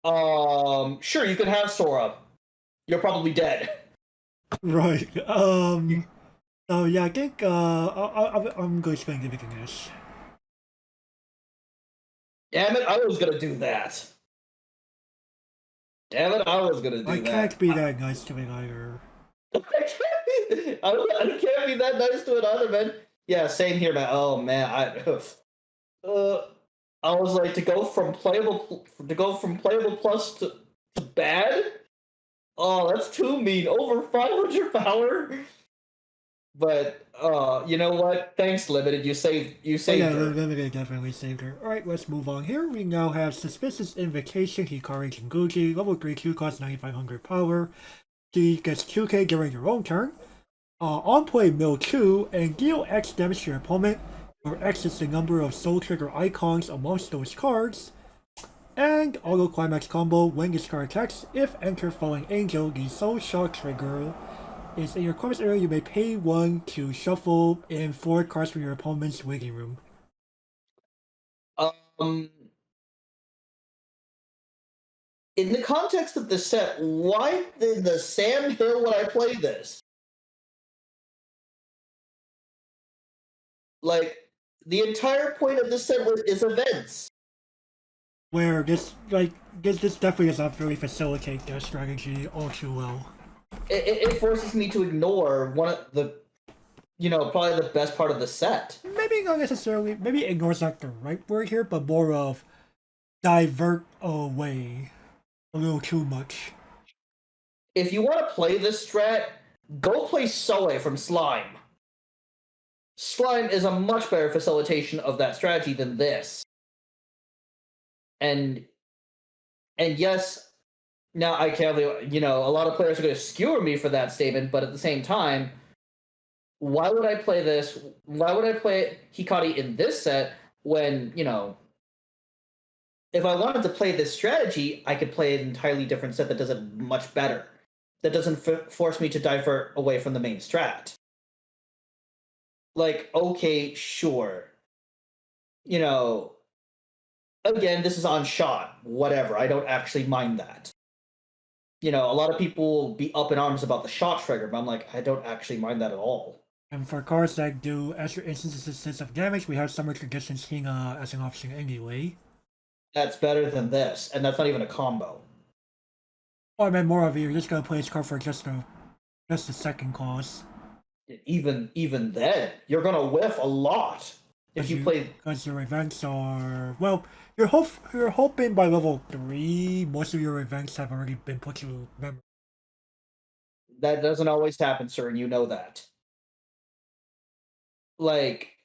Sure, you can have Sora. You're probably dead.
Right. So yeah, I think I'm going to spend giving this.
Damn it, I was gonna do that.
I can't be that nice to it either.
I can't be that nice to it either, man. Yeah, same here, man. Oh man, I was like to go from playable plus to bad. Oh, that's too mean. Over 500 power. But you know what? Thanks, Limited. You saved
yeah,
her.
Limited definitely saved her. Alright, let's move on here. We now have Suspicious Invocation, Hikari Jinguji, level 3 Q cost 9500 power. She gets 2k during your own turn. On play, mill 2 and deal X damage to your opponent, where X is the number of soul trigger icons amongst those cards. And auto climax combo, when this card attacks, if enter Falling Angel, the soul shock trigger is in your climax area. You may pay 1 to shuffle in 4 cards from your opponent's waiting room.
In the context of the set, why did the Sam Hill when I play this? Like, the entire point of this set is events.
Where this definitely does not really facilitate that strategy all too well.
It forces me to ignore one of the, probably the best part of the set.
Maybe not necessarily, maybe ignore's not the right word here, but more of divert away a little too much.
If you want to play this strat, go play Soe from Slime. Slime is a much better facilitation of that strategy than this. And yes, now I can't, a lot of players are going to skewer me for that statement, but at the same time, why would I play this? Why would I play Hikari in this set when, if I wanted to play this strategy, I could play an entirely different set that does it much better. That doesn't force me to divert away from the main strat. Like, okay, sure. Again, this is on shot. Whatever. I don't actually mind that. A lot of people be up in arms about the shot trigger, but I'm like, I don't actually mind that at all.
And for cards that do extra instances of damage, we have Summer Traditions Hinga as an option anyway.
That's better than this, and that's not even a combo.
Oh, I meant more of you're just gonna play this card for just the second clause.
Even then, you're gonna whiff a lot if you play.
Because your events are you're hoping by level 3 most of your events have already been put to memory.
That doesn't always happen, sir, and you know that. Like,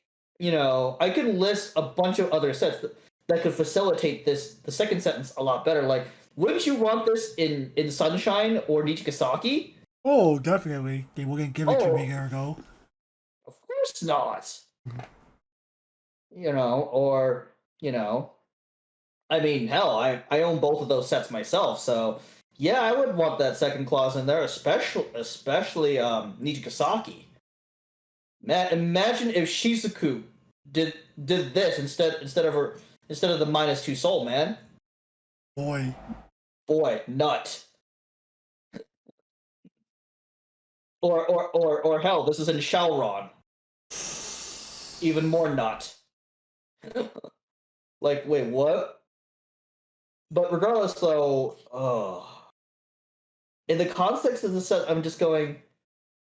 I could list a bunch of other sets that could facilitate the second sentence a lot better. Like, wouldn't you want this in Sunshine or Nichigasaki?
Oh, definitely. They wouldn't give it to me here, though.
Of course not. I mean, hell, I own both of those sets myself, so yeah, I would want that second clause in there, especially Nichigasaki. Man, imagine if Shizuku did this instead of the -2 soul, man.
Boy,
nut. Or hell, this is in Shalron. Even more nut. Like, wait, what? But regardless, though, in the context of the set, I'm just going,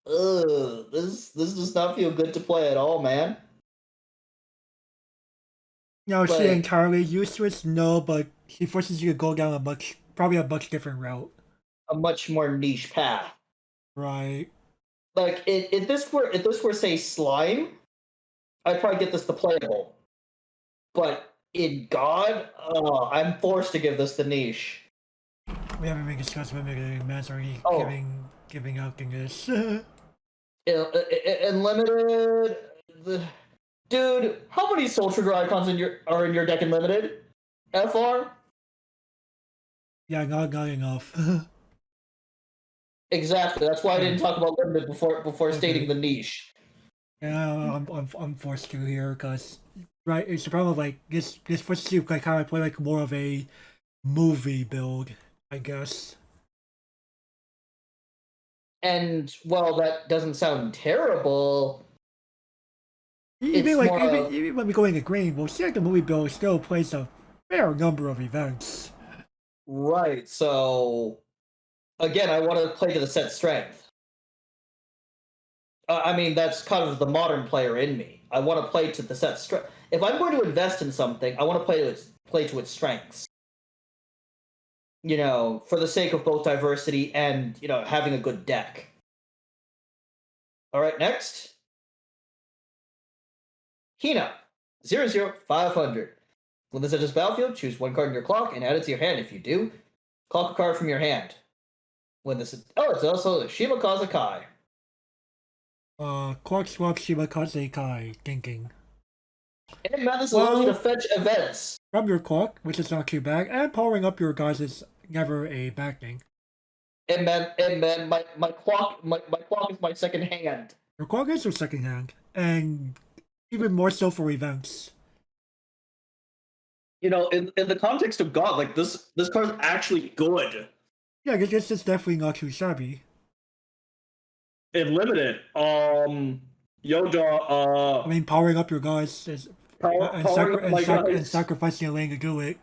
this does not feel good to play at all, man.
Now, is she entirely useless? No, but she forces you to go down probably a much different route.
A much more niche path.
Right.
Like, if this were say Slime, I'd probably get this to playable. But in God, I'm forced to give this the niche.
We haven't even discussed limited. Man's already giving out this.
In limited, dude, how many Soul Trigger icons are in your deck in limited? FR?
Yeah, not enough.
Exactly. That's why I didn't talk about limited before stating the niche.
Yeah, I'm forced to here because it's the problem. Like this forces you to kind of play like more of a movie build, I guess.
And well, that doesn't sound terrible.
Even when we go into green, we'll see like the movie build still plays a fair number of events.
Right. So again, I want to play to the set strength. I mean, that's kind of the modern player in me. I want to play to the set strength. If I'm going to invest in something, I want to play to its strengths. For the sake of both diversity and, having a good deck. All right, next. Hina, 00500. When this enters battlefield, choose one card in your clock and add it to your hand. If you do, clock a card from your hand. when this. Oh, it's also Shimakaze Kai.
Quark Swap Shimakaze Kai thinking.
And man, this allows you to
Well,
fetch events.
from your clock, which is not too bad, and powering up your guys is never a bad thing.
And man, my clock is my second hand.
Your clock is your second hand, and even more so for events.
You know, in the context of God, like this card's actually good.
Yeah, this is definitely not too shabby.
In limited, Yoda,
I mean, powering up your guys is
powering up my
and
guys
sacrificing a lane to do it.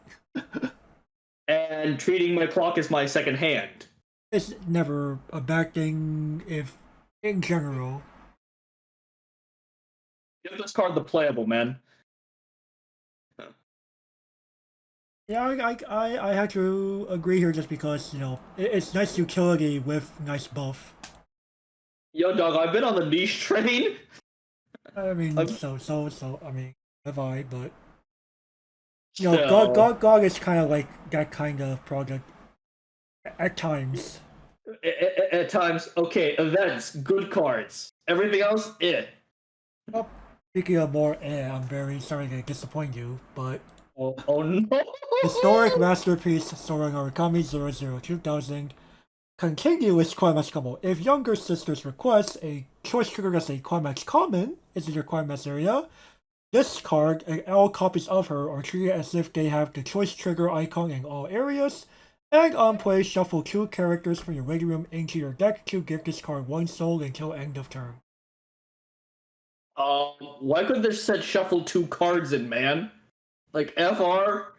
and treating my clock as my second hand.
It's never a bad thing if, in general.
Give this card the playable, man.
Yeah, I had to agree here just because, you know, it's nice utility with nice buff.
Yo, dog, I've been on the niche train.
I mean,
I'm-
I mean, have I, but... You know, God is kind of like that kind of project at times.
At times, okay, events, good cards. Everything else,
Well, speaking of more I'm very sorry to disappoint you, but...
Oh no!
Historic Masterpiece Sora Narukami 00 2000. Continuous Climax Combo. If younger sisters request a choice trigger as a Climax Common is in your Climax area, this card and all copies of her are treated as if they have the choice trigger icon in all areas, and on play, shuffle 2 characters from your Ready Room into your deck to give this card 1 soul until end of turn.
Why couldn't they said shuffle 2 cards in, man? Like FR.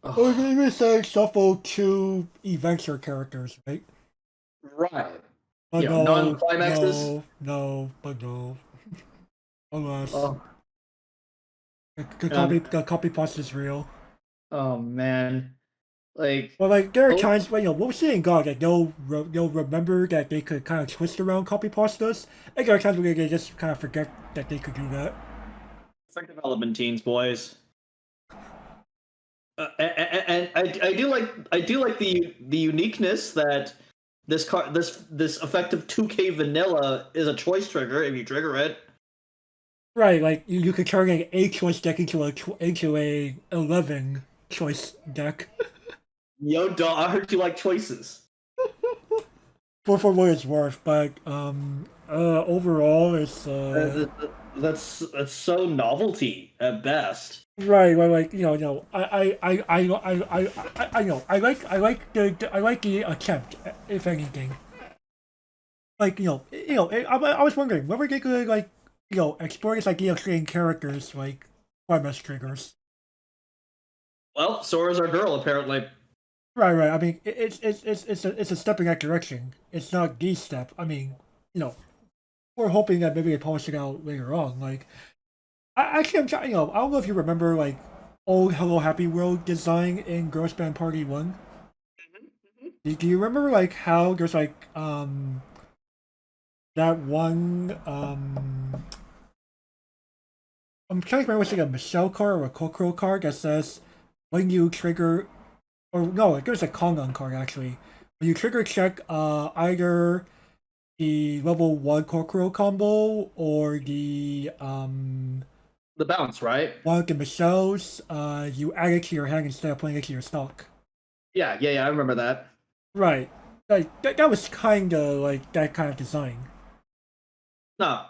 Or you can even say shuffle 2 events or characters, right?
Right.
But
Yeah,
no,
non-climaxes?
but no. Alas.
Oh.
The copy paste is real.
Oh man. Like.
Well, like there are times when, you know, we'll see in God that they'll remember that they could kind of twist around copy pastas, and there are times where they just kind of forget that they could do that.
For development teams, boys. And I do like the uniqueness that this effective 2K vanilla is a choice trigger if you trigger it.
Right, like you could turn an 8 choice deck into a 11 choice deck.
Yo, dog, I heard you like choices.
For what it's worth, but overall it's
That's so novelty at best.
right. Well, like you know, I know, I like the attempt, if anything. Like I was wondering whether they could like explore this idea of creating characters like Climax triggers.
Well, Sora's our girl, apparently.
Right. I mean, it's a step in that direction. It's not the step. I mean, you know, we're hoping that maybe they polish it out later on. Like, I'm trying. You know, I don't know if you remember like old Hello Happy World design in Girls Band Party 1. Do you remember like how there's like that one I'm trying to remember what's like a Michelle card or a Kokoro card that says when you trigger, or no, there's a Kongan card actually. When you trigger check either the level 1 Kokoro combo or the
bounce, right?
one of the Michelle's, you add it to your hand instead of putting it to your stock.
Yeah, I remember that.
Right. Like that was kinda like that kind of design.
No.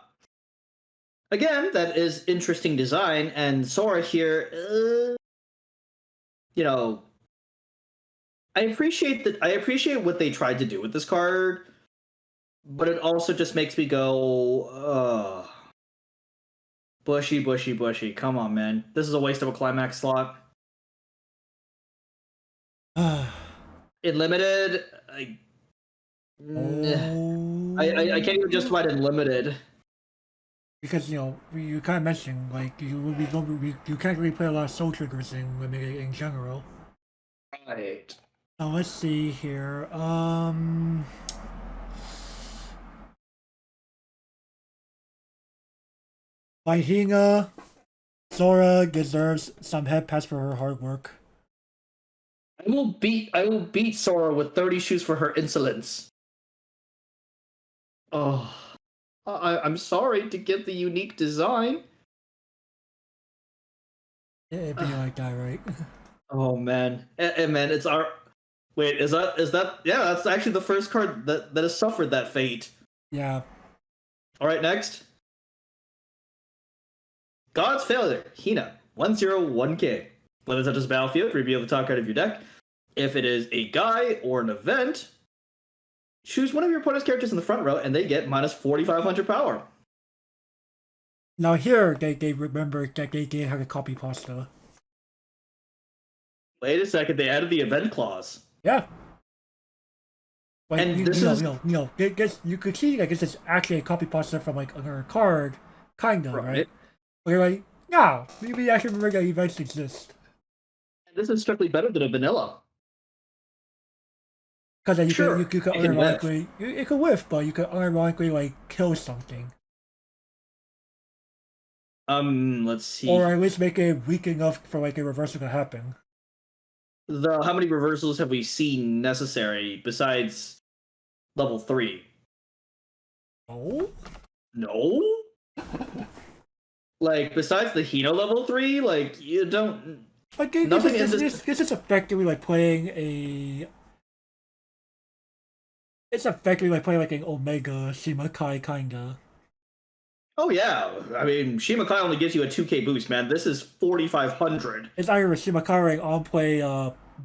Again, that is interesting design, and Sora here, you know, I appreciate what they tried to do with this card, but it also just makes me go, bushy. Come on, man. This is a waste of a climax slot. In limited, I can't even justify it in limited.
Because you kind of mentioned like you can't really play a lot of soul triggers in limited in general.
Right.
So let's see here. Lahinga, Sora deserves some head pass for her hard work.
I will beat Sora with 30 shoes for her insolence. Oh, I'm sorry to get the unique design.
It'd be like that, right?
Oh man, and man, it's our. Wait, is that? Yeah, that's actually the first card that has suffered that fate.
Yeah.
All right, next. God's Failure, Hina, 1/1K. When it touches battlefield, reveal the top card of your deck. If it is a guy or an event, choose one of your opponent's characters in the front row, and they get minus 4,500 power.
Now here, they remember that they did have a copy pasta.
Wait a second, they added the event clause.
Yeah. Like,
And
you,
this
you know,
is-
you know, you know, this, you could see like this is actually a copy pasta from like another card, kinda, right? But you're like, no, we actually remember that events exist.
This is strictly better than a vanilla.
Because then
Sure,
you could
it can whiff.
unironically, it could whiff, but you could unironically like kill something.
Let's see.
Or at least make it weak enough for like a reversal to happen.
How many reversals have we seen necessary besides level 3?
Oh?
No? Like, besides the Hino level 3, like, you don't...
Like,
Nothing
this is effectively like playing a... It's effectively like playing like an Omega Shimakai kinda.
Oh yeah, I mean, Shimakai only gives you a 2k boost, man. This is 4,500.
It's either a Shimakai or on play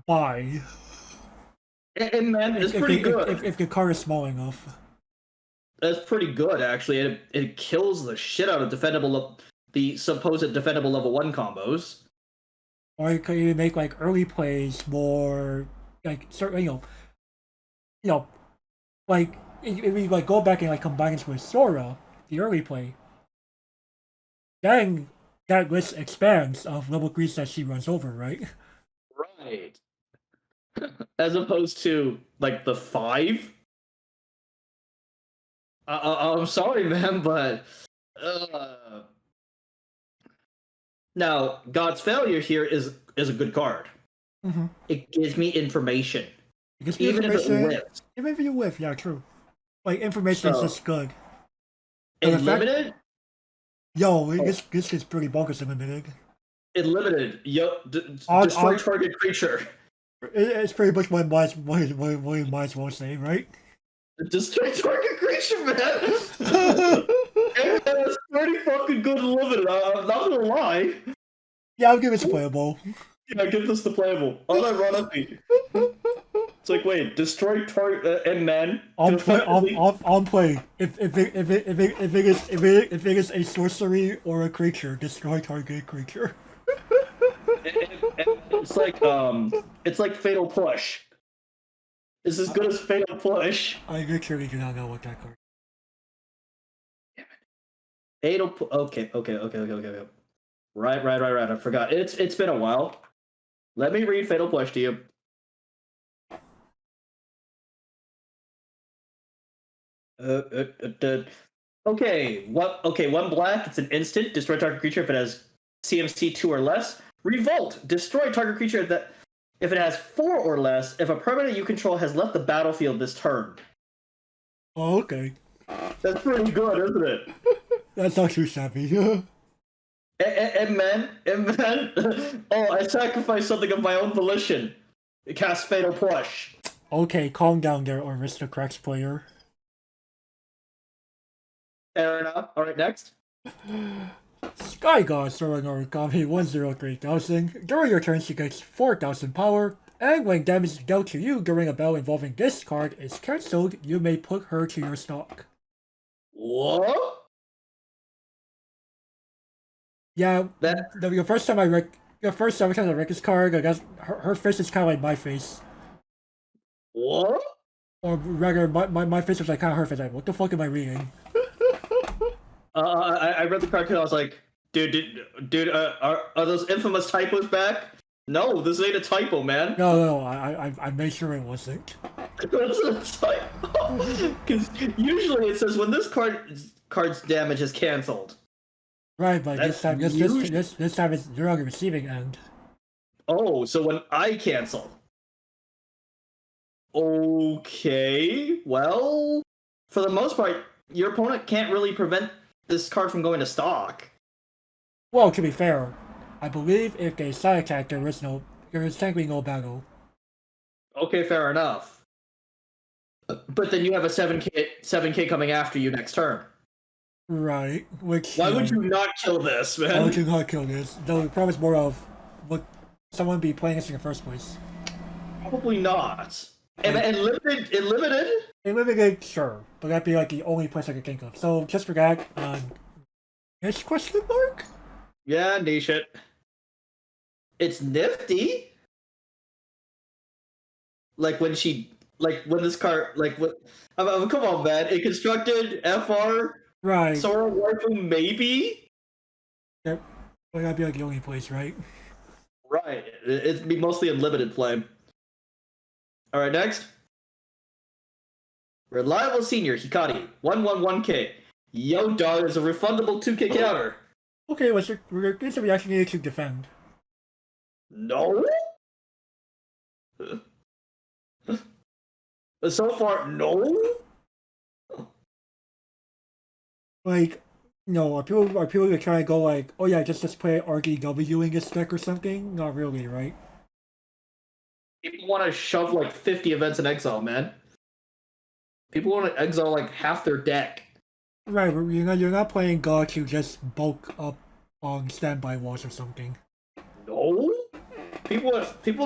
buy.
And man, it's pretty good.
If the card is small enough.
That's pretty good, actually. It kills the shit out of the supposed defendable level 1 combos.
Or you could even make like early plays more like certain, like if we like go back and like combine this with Sora, the early play, then that list expands of level 3s that she runs over, right?
Right. As opposed to like the 5. I'm sorry, man, but now God's Failure here is a good card.
Mm-hmm.
It gives me information,
Even
if it whiffs.
Even if you whiff, yeah, true. Like information is just good.
In limited,
This is pretty bonkers in limited.
in limited, destroy target creature.
It's pretty much what Miles won't say, right?
Destroy target creature, man. And that's pretty fucking good in limited. I'm not gonna lie.
Yeah, I'll give it to playable.
Yeah, give this to playable. Unironically. It's like, wait, destroy target and man.
On play. If it is a sorcery or a creature, destroy target creature.
It's like Fatal Push. It's as good as Fatal Push.
I literally do not know what that card.
Fatal. Okay. Right. I forgot. It's been a while. Let me read Fatal Push to you. Okay. What? Okay. 1 black. It's an instant. Destroy target creature if it has CMC 2 or less. Revolt. Destroy target creature that if it has 4 or less. If a permanent you control has left the battlefield this turn.
Oh, okay.
That's pretty good, isn't it?
That's not too savvy.
And man, oh, I sacrificed something of my own volition. Cast Fatal Push.
Okay, calm down there, aristocrats player.
Fair enough. Alright, next.
Sky God throwing origami 103,000. During your turn, she gets 4,000 power. And when damage is dealt to you during a battle involving this card is cancelled, you may put her to your stock.
What?
Yeah, your first time I read this card, I guess her face is kind of like my face.
What?
Or rather, my face was like kind of her face. Like, what the fuck am I reading?
I read the card because I was like, dude, are those infamous typos back? No, this ain't a typo, man.
No, I made sure it wasn't.
That's a typo. Because usually it says when this card's damage is cancelled.
Right, but this time you're on the receiving end.
Oh, so when I cancel. Okay, well, for the most part, your opponent can't really prevent this card from going to stock.
Well, to be fair, I believe if they side attack, there is technically no battle.
Okay, fair enough. But then you have a 7K coming after you next turn.
Right, which...
Why would you not kill this, man?
Why would you not kill this? Though it promise more of what someone be playing this in the first place.
Probably not. And limited?
In limited, sure, but that'd be like the only place I could think of. So just for that, next question mark?
Yeah, niche it. It's nifty. Like when this card, come on, man. It constructed FR,
Right.
Sora waifu, maybe?
Yep. But that'd be like the only place, right?
Right. It'd be mostly in limited play. Alright, next. Reliable Senior, Hikari, 111K. Yo, dog, is a refundable 2K counter.
Okay, we're going to actually need to defend.
No? So far, no?
Like, no, are people gonna try to go like, oh yeah, just play RDW in this deck or something? Not really, right?
People want to shove like 50 events in exile, man. People want to exile like half their deck.
Right, you're not playing God to just bulk up on standby walls or something.
No? People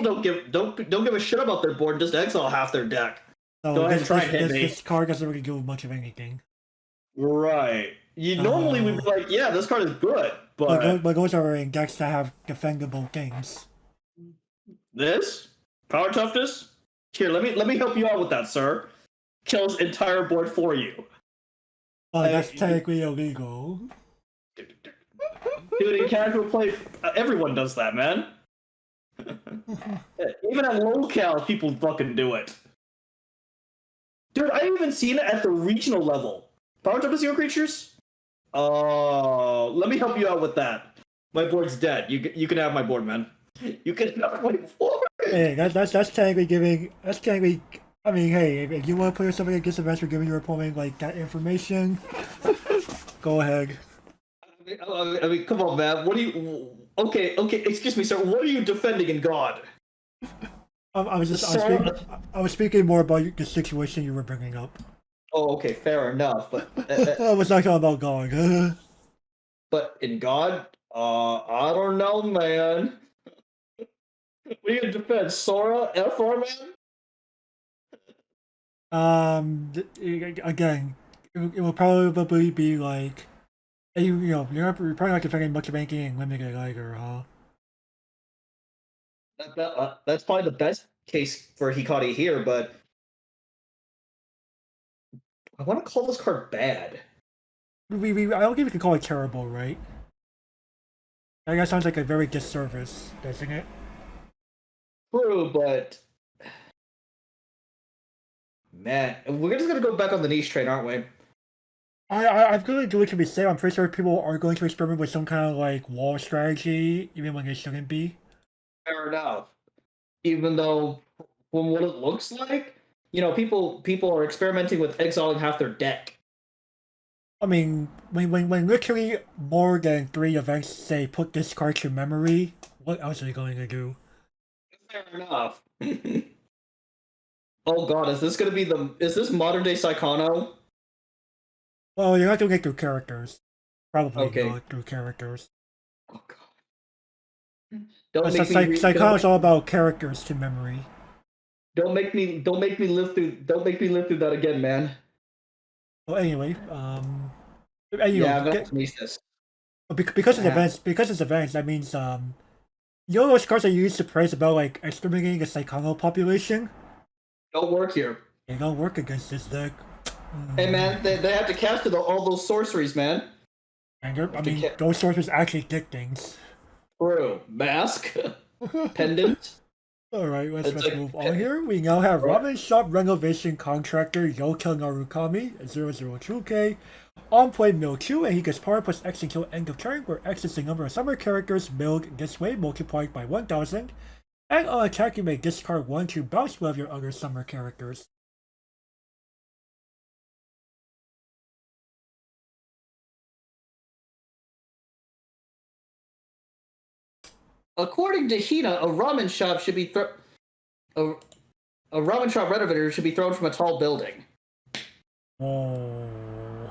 don't give a shit about their board, just exile half their deck.
So
Go ahead and try and hit me.
This card doesn't really do much of anything.
Right. You normally would be like, yeah, this card is good, but
those are in decks that have defendable things.
this power toughness. Here, let me help you out with that, sir. Kills entire board for you.
But that's technically illegal.
Dude, in casual play, everyone does that, man. Even at local, people fucking do it. Dude, I've even seen it at the regional level. Power toughness zero creatures? Oh, let me help you out with that. My board's dead. You can have my board, man. You can have my board.
Hey, that's technically giving. That's technically. I mean, hey, if you want to play something against the for giving your opponent like that information, go ahead.
I mean, come on, man. What do you? Okay. Excuse me, sir. What are you defending in God?
I was speaking more about the situation you were bringing up.
Oh, okay, fair enough. But
I was not talking about God.
But in God, I don't know, man. What are you gonna defend, Sora, FR, man?
Again, it will probably be like, you're probably not defending much of anything in limited either, huh?
That's probably the best case for Hikari here, but I want to call this card bad.
I don't think we can call it terrible, right? That sounds like a very disservice, doesn't it?
True, but man, we're just gonna go back on the niche train, aren't we?
I'm going to do it to be safe. I'm pretty sure people are going to experiment with some kind of like wall strategy, even when they shouldn't be.
Fair enough. Even though, from what it looks like, people are experimenting with exiling half their deck.
I mean, when literally more than 3 events say put this card to memory, what else are you going to do?
Fair enough. Oh god, is this modern day Psychono?
Well, you're not doing it through characters. Probably
Okay.
not through characters.
Oh god.
Psychono's all about characters to memory.
Don't make me live through that again, man.
Well, anyway,
Yeah, I'm gonna miss this.
Because it's events, that means those cards are used to praise about like exterminating the Psychono population.
Don't work here.
They don't work against this deck.
Hey man, they have to cast all those sorceries, man.
And those sorceries actually did things.
True. Mask, pendant.
Alright, let's move on here. We now have Ramen Shop Renovation Contractor Yoka Narukami at 002K. On play mill 2, and he gets power plus X until end of turn, where X is the number of summer characters milled this way multiplied by 1000. And on attack, you may discard 1 to bounce one of your other summer characters.
According to Hina, a ramen shop should be a ramen shop renovator should be thrown from a tall building.
Whoa.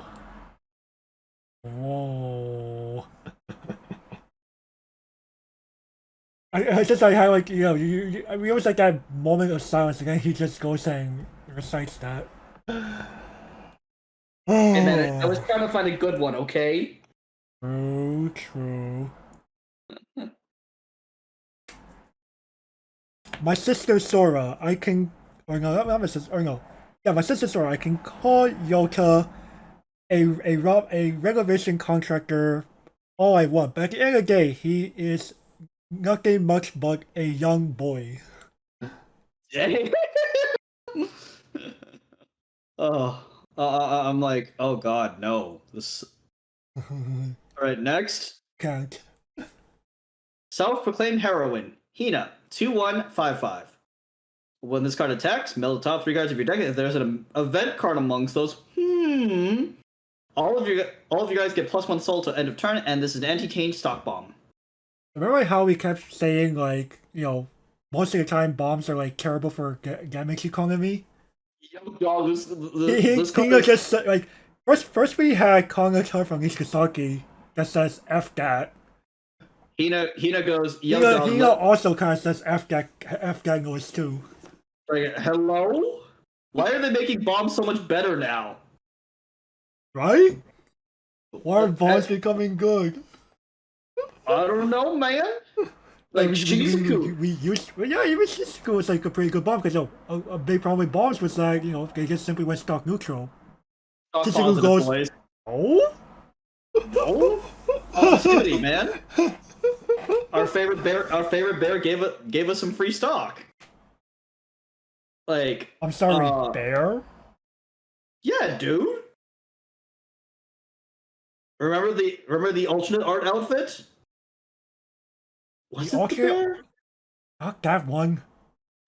Whoa. I just like how, like, you know, we always like that moment of silence, and then he just goes and recites that.
And then I was trying to find a good one, okay?
True. My sister Sora, I can, or no, not my sister, or no, yeah, my sister Sora, I can call Yota a renovation contractor all I want, but at the end of the day, he is nothing much but a young boy.
Oh, I'm like, oh god, no. This. All right, next.
Can't.
Self-proclaimed heroine, Hina, 2155. When this card attacks, mill the top 3 cards of your deck. If there's an event card amongst those, all of you guys get +1 soul to end of turn, and this is an anti-change stock bomb.
Remember how we kept saying, like, you know, most of the time bombs are like terrible for damage economy?
Yo, dog, this
Hina just like first we had Kanatar from Ishikazaki that says F that.
Hina goes, yo, dog.
Hina also kind of says F that noise too.
Like, hello? Why are they making bombs so much better now?
Right? Why are bombs becoming good?
I don't know, man. Like Shizuku.
Even Shizuku was like a pretty good bomb because a big problem with bombs was that, you know, they just simply went stock neutral. Shizuku goes,
boys.
Oh?
Oh? Positivity, man. Our favorite bear gave us some free stock. Like,
I'm sorry, bear?
Yeah, dude. Remember the alternate art outfit? Was it the bear?
Not that one.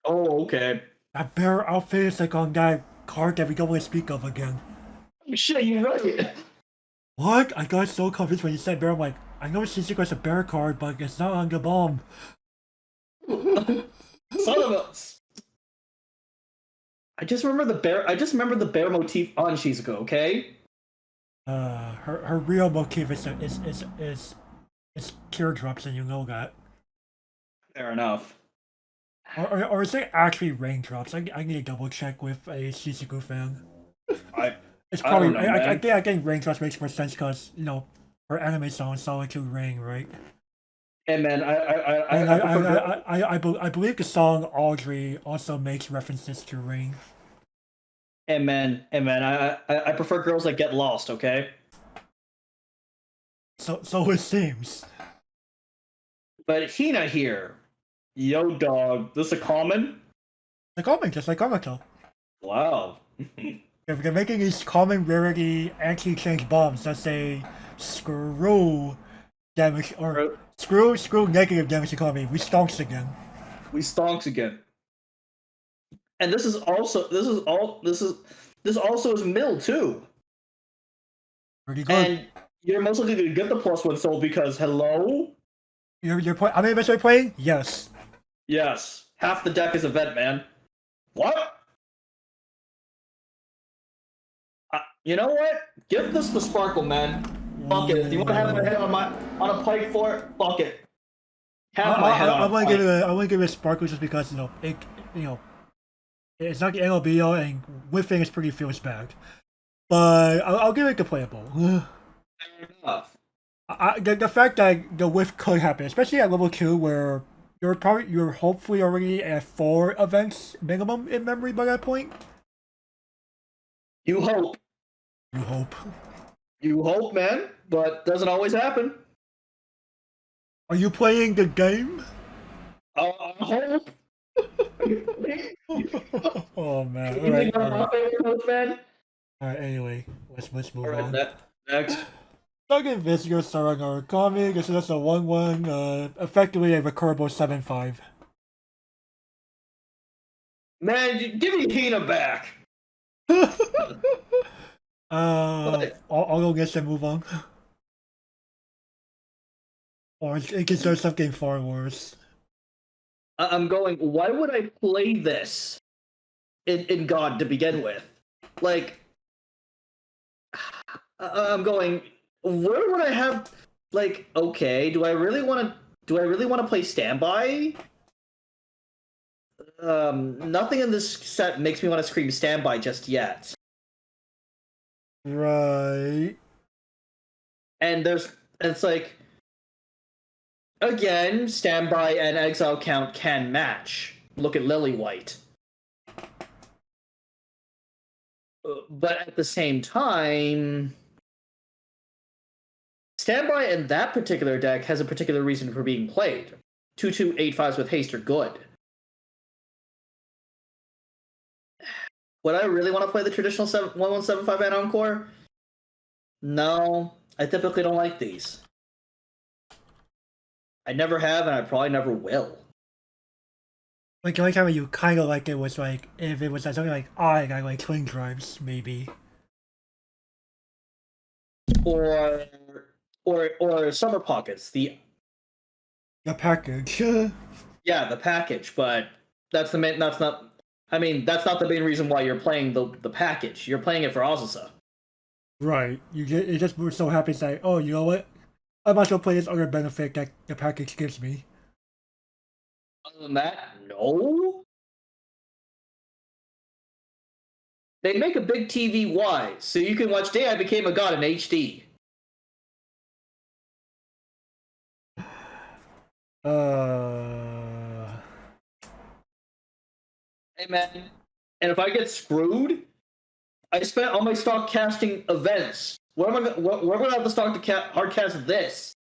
Oh, okay.
That bear outfit is like on that card that we don't want to speak of again.
Shit, you're right.
What? I got so confused when you said bear. I'm like, I know Shizuku has a bear card, but it's not on the bomb.
Son of a... I just remember the bear motif on Shizuku, okay?
Her real motif is teardrops, and you know that.
Fair enough.
Or is it actually raindrops? I need to double check with a Shizuku fan. It's probably I think raindrops makes more sense because, you know, her anime song Solitude Rain, right?
And man,
I believe the song Audrey also makes references to rain.
And man, I prefer girls that get lost, okay?
So it seems.
But Hina here. Yo, dog. This a common?
The common, just like Kamako.
Wow.
If they're making these common rarity anti-change bombs that say screw damage or screw negative damage economy, we stonks again.
And this also is mill too.
Pretty good.
And you're most likely to get the +1 soul because hello?
You're playing. How many events are you playing? Yes.
Yes. Half the deck is event, man. What? You know what? Give this the sparkle, man. Fuck it. If you want to have my head on a pike for it, fuck it. Have my head on a pike.
I want to give it a sparkle just because, you know, it's not the NLBO and whiffing is pretty feels bad. But I'll give it the playable.
Fair enough.
The fact that the whiff could happen, especially at level 2, where you're hopefully already at 4 events minimum in memory by that point.
You hope. You hope, man, but doesn't always happen.
Are you playing the game?
I hope.
Oh man! Alright, anyway, let's move on.
Next.
Second visitor starring our comic. This is just a 1/1, effectively a recurable 7/5.
Man, give me Hina back.
I'll go guess and move on. Or it can start something far worse.
I'm going, why would I play this in God to begin with? Like, I'm going, where would I have, like, okay, do I really want to play Standby? Nothing in this set makes me want to scream Standby just yet.
Right.
And it's like, again, Standby and Exile count can match. Look at Lilywhite. But at the same time, Standby in that particular deck has a particular reason for being played. 2/2/8/5s with haste are good. Would I really want to play the traditional 1175 and Encore? No, I typically don't like these. I never have, and I probably never will.
Like the only time you kind of liked it was like if it was like something like I got like twin drives maybe.
Or Summer Pockets, the
package.
yeah, the package, but that's not the main reason why you're playing the package. You're playing it for Azusa.
Right. It just so happens like, oh, you know what? I might as well play this other benefit that the package gives me.
Other than that, no. They make a big TV wide, so you can watch Day I Became a God in HD. Hey man, and if I get screwed, I spent all my stock casting events. Where am I gonna have the stock to hard cast this?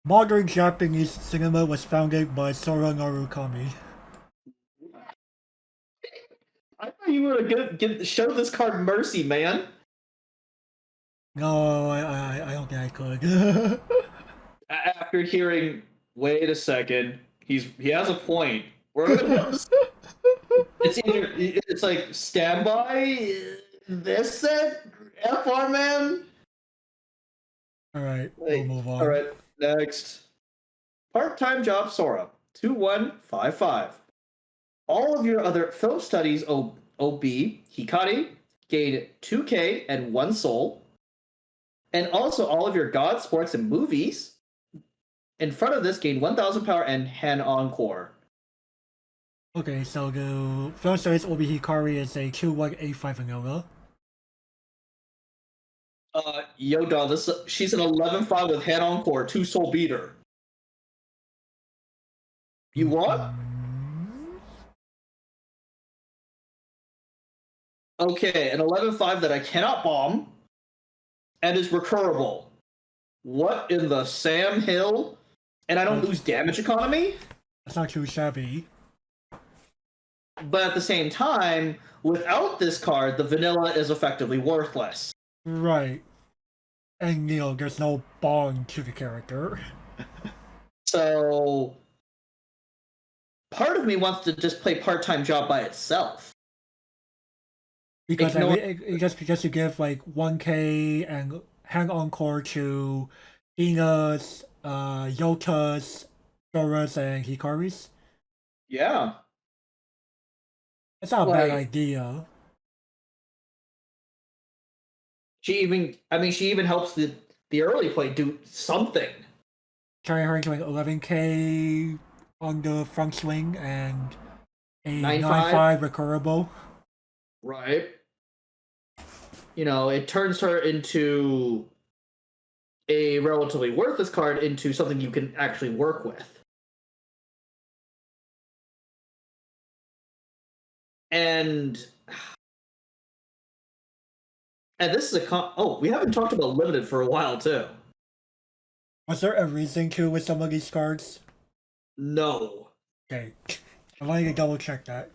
Modern Japanese cinema was founded by Sora Narukami.
I thought you were gonna show this card mercy, man.
No, I don't think I could.
After hearing, wait a second, he has a point. It's like Standby, this set, FR man.
All right, we'll move on.
All right, next. Part-time job Sora, 2155. All of your other film studies OB Hikari gain 2K and 1 soul. And also all of your God, sports, and movies in front of this gain 1000 power and Han Encore.
Okay, so the film studies OB Hikari is a 2185 vanilla.
Yo, dog, she's an 11/5 with Han Encore, 2 soul beater. You what? Okay, an 11/5 that I cannot bomb and is recurable. What in the Sam Hill? And I don't lose damage economy?
That's not too shabby.
But at the same time, without this card, the vanilla is effectively worthless.
Right. And, you know, there's no bond to the character.
So, part of me wants to just play part-time job by itself.
Because because you give like 1K and hang encore to Ina's, Yota's, Dora's, and Hikari's.
Yeah.
That's not a bad idea.
She even helps the early play do something.
Carry her into like 11K on the front swing and a 9/5 recurable.
Right. You know, it turns her into a relatively worthless card into something you can actually work with. And this is we haven't talked about limited for a while too.
Was there a reason to with some of these cards?
No.
Okay. I wanted to double check that.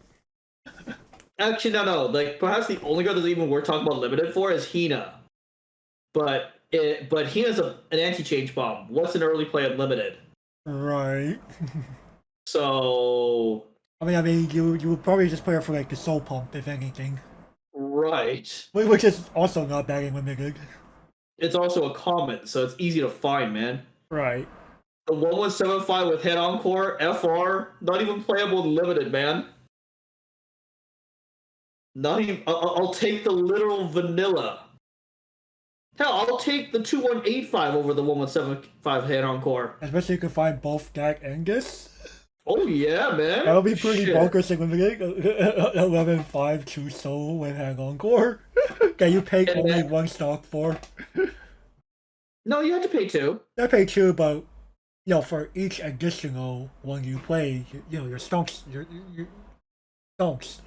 Actually, no. Like, perhaps the only card that's even worth talking about limited for is Hina. But Hina's an anti-change bomb. What's an early play unlimited?
Right.
So
I mean, you would probably just play it for like the soul pump, if anything,
Right.
which is also not bad in limited.
It's also a common, so it's easy to find, man.
Right.
The 1175 with head encore, FR, not even playable in limited, man. Not even. I'll take the literal vanilla. Hell, I'll take the 2185 over the 1175 head encore.
Especially you can find both that and this.
Oh yeah, man.
That'll be pretty
Shit.
bonkers in limited. 11.5 2 soul with hang encore. That you paid
And
only
then-
one stock for.
No, you had to pay 2.
I paid 2, but for each additional one you play, your stonks, your stonks.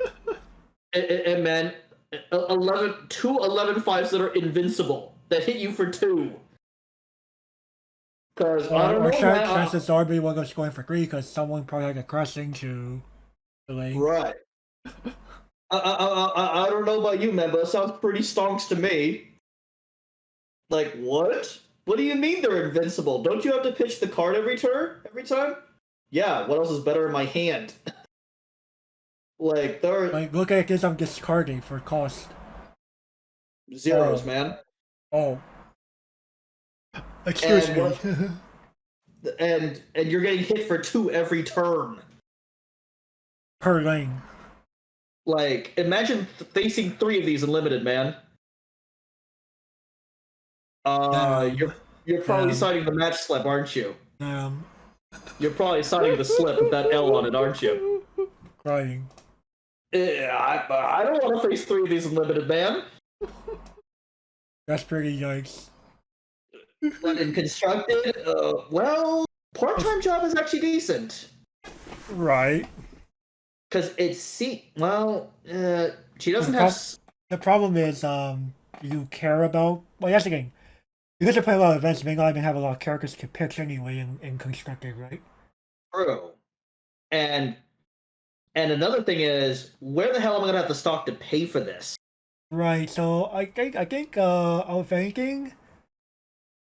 And man, 2 11.5s that are invincible that hit you for 2. Because I don't know, man.
Chances are maybe one goes going for 3 because someone probably had to crash into the lane.
Right. I don't know about you, man, but it sounds pretty stonks to me. Like, what? What do you mean they're invincible? Don't you have to pitch the card every time? Yeah, what else is better in my hand? Like, they're
Like, look at this, I'm discarding for cost.
zeros,
Oh.
man.
Oh. Excuse
And
me.
And you're getting hit for 2 every turn.
Per lane.
Like, imagine facing 3 of these in limited, man. You're probably signing the match slip, aren't you? You're probably signing the slip with that L on it, aren't you?
Crying.
Yeah, I don't want to face 3 of these in limited, man.
That's pretty yikes.
But in constructed, well, part-time job is actually decent.
Right.
Because it's she doesn't have.
The problem is, you care about. Well, that's the thing. Because you play a lot of events, you may not even have a lot of characters to pick anyway in constructed, right?
True. And another thing is, where the hell am I gonna have to stock to pay for this?
Right. So I think out of anything,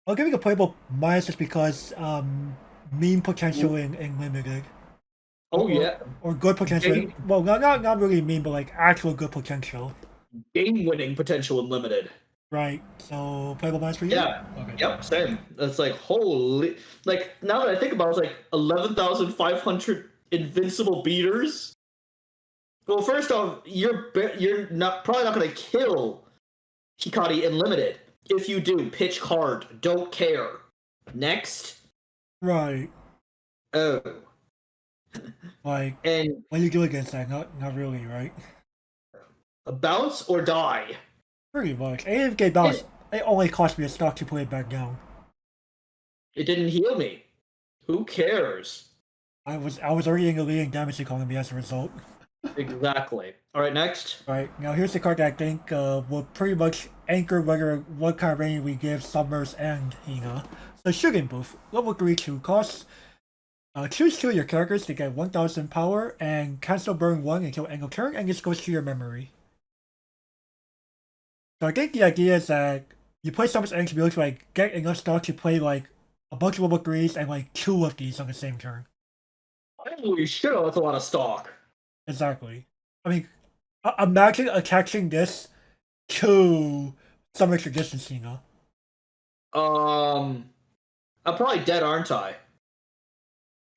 I'll give it a playable minus just because meme potential in limited.
Oh yeah,
Or good potential.
Game-
Well, not really meme, but like actual good potential.
game-winning potential in limited.
Right. So playable minus for you.
Yeah.
Okay.
Yep. Same. It's like holy. Like now that I think about it, it's like 11,500 invincible beaters. Well, first off, you're probably not gonna kill Hikari in limited. If you do, pitch card. Don't care. Next.
Right.
Oh.
Like,
And
what do you do against that? Not really, right?
a bounce or die.
Pretty much. AFK bounce. It only cost me a stock to play it back down.
It didn't heal me. Who cares?
I was already in the leading damage economy as a result.
Exactly. All right, next.
Right, now here's the card that I think will pretty much anchor what kind of rating we give Summers and Hina. So Shooting Booth, level 3 2 costs. Choose 2 of your characters to get 1000 power and cancel burn 1 until end of turn, and this goes to your memory. So I think the idea is that you play Summers and to be able to like get enough stock to play like a bunch of level 3s and like 2 of these on the same turn.
Holy shit, that's a lot of stock.
Exactly. I mean, imagine attaching this to Summer Tradition Hina.
I'm probably dead, aren't I?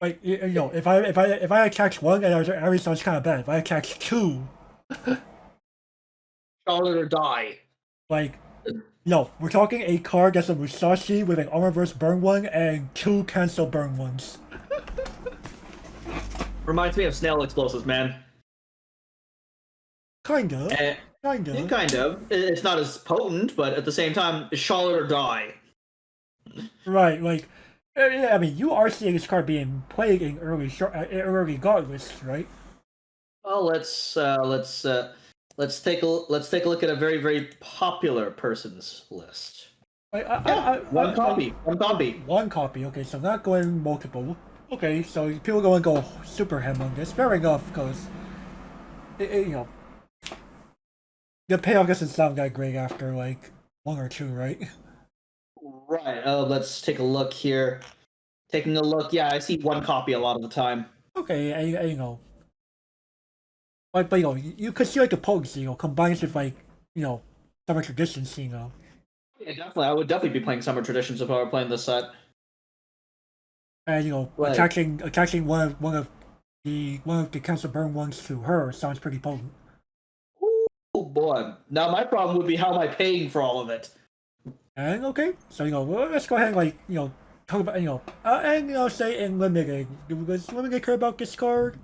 Like, if I attach one, and every sounds kind of bad. If I attach 2,
Charlotte or die.
like, we're talking a card that's a Musashi with an armor verse burn 1 and 2 cancel burn 1s.
Reminds me of snail explosives, man.
Kinda.
Yeah, kind of. It's not as potent, but at the same time, Charlotte or die.
Right, like, I mean, you are seeing this card being played in early God lists, right?
Well, let's take a look at a very, very popular person's list. One copy.
One copy. Okay, so not going multiple. Okay, so people going to go super ham on this. Fair enough, because the payoff doesn't sound that great after like 1 or 2, right?
Right. Let's take a look here. Taking a look. Yeah, I see one copy a lot of the time.
Okay, But you know, you could see like the posts, you know, combines with like, you know, summer traditions, you know.
Yeah, definitely. I would definitely be playing Summer Traditions if I were playing this set.
And you know,
Like,
attaching one of the Council Burn ones to her sounds pretty potent.
oh boy. Now my problem would be how am I paying for all of it?
And okay, so you know, well, let's go ahead and like, you know, talk about, you know, and you know, say in limited. Does limited care about this card?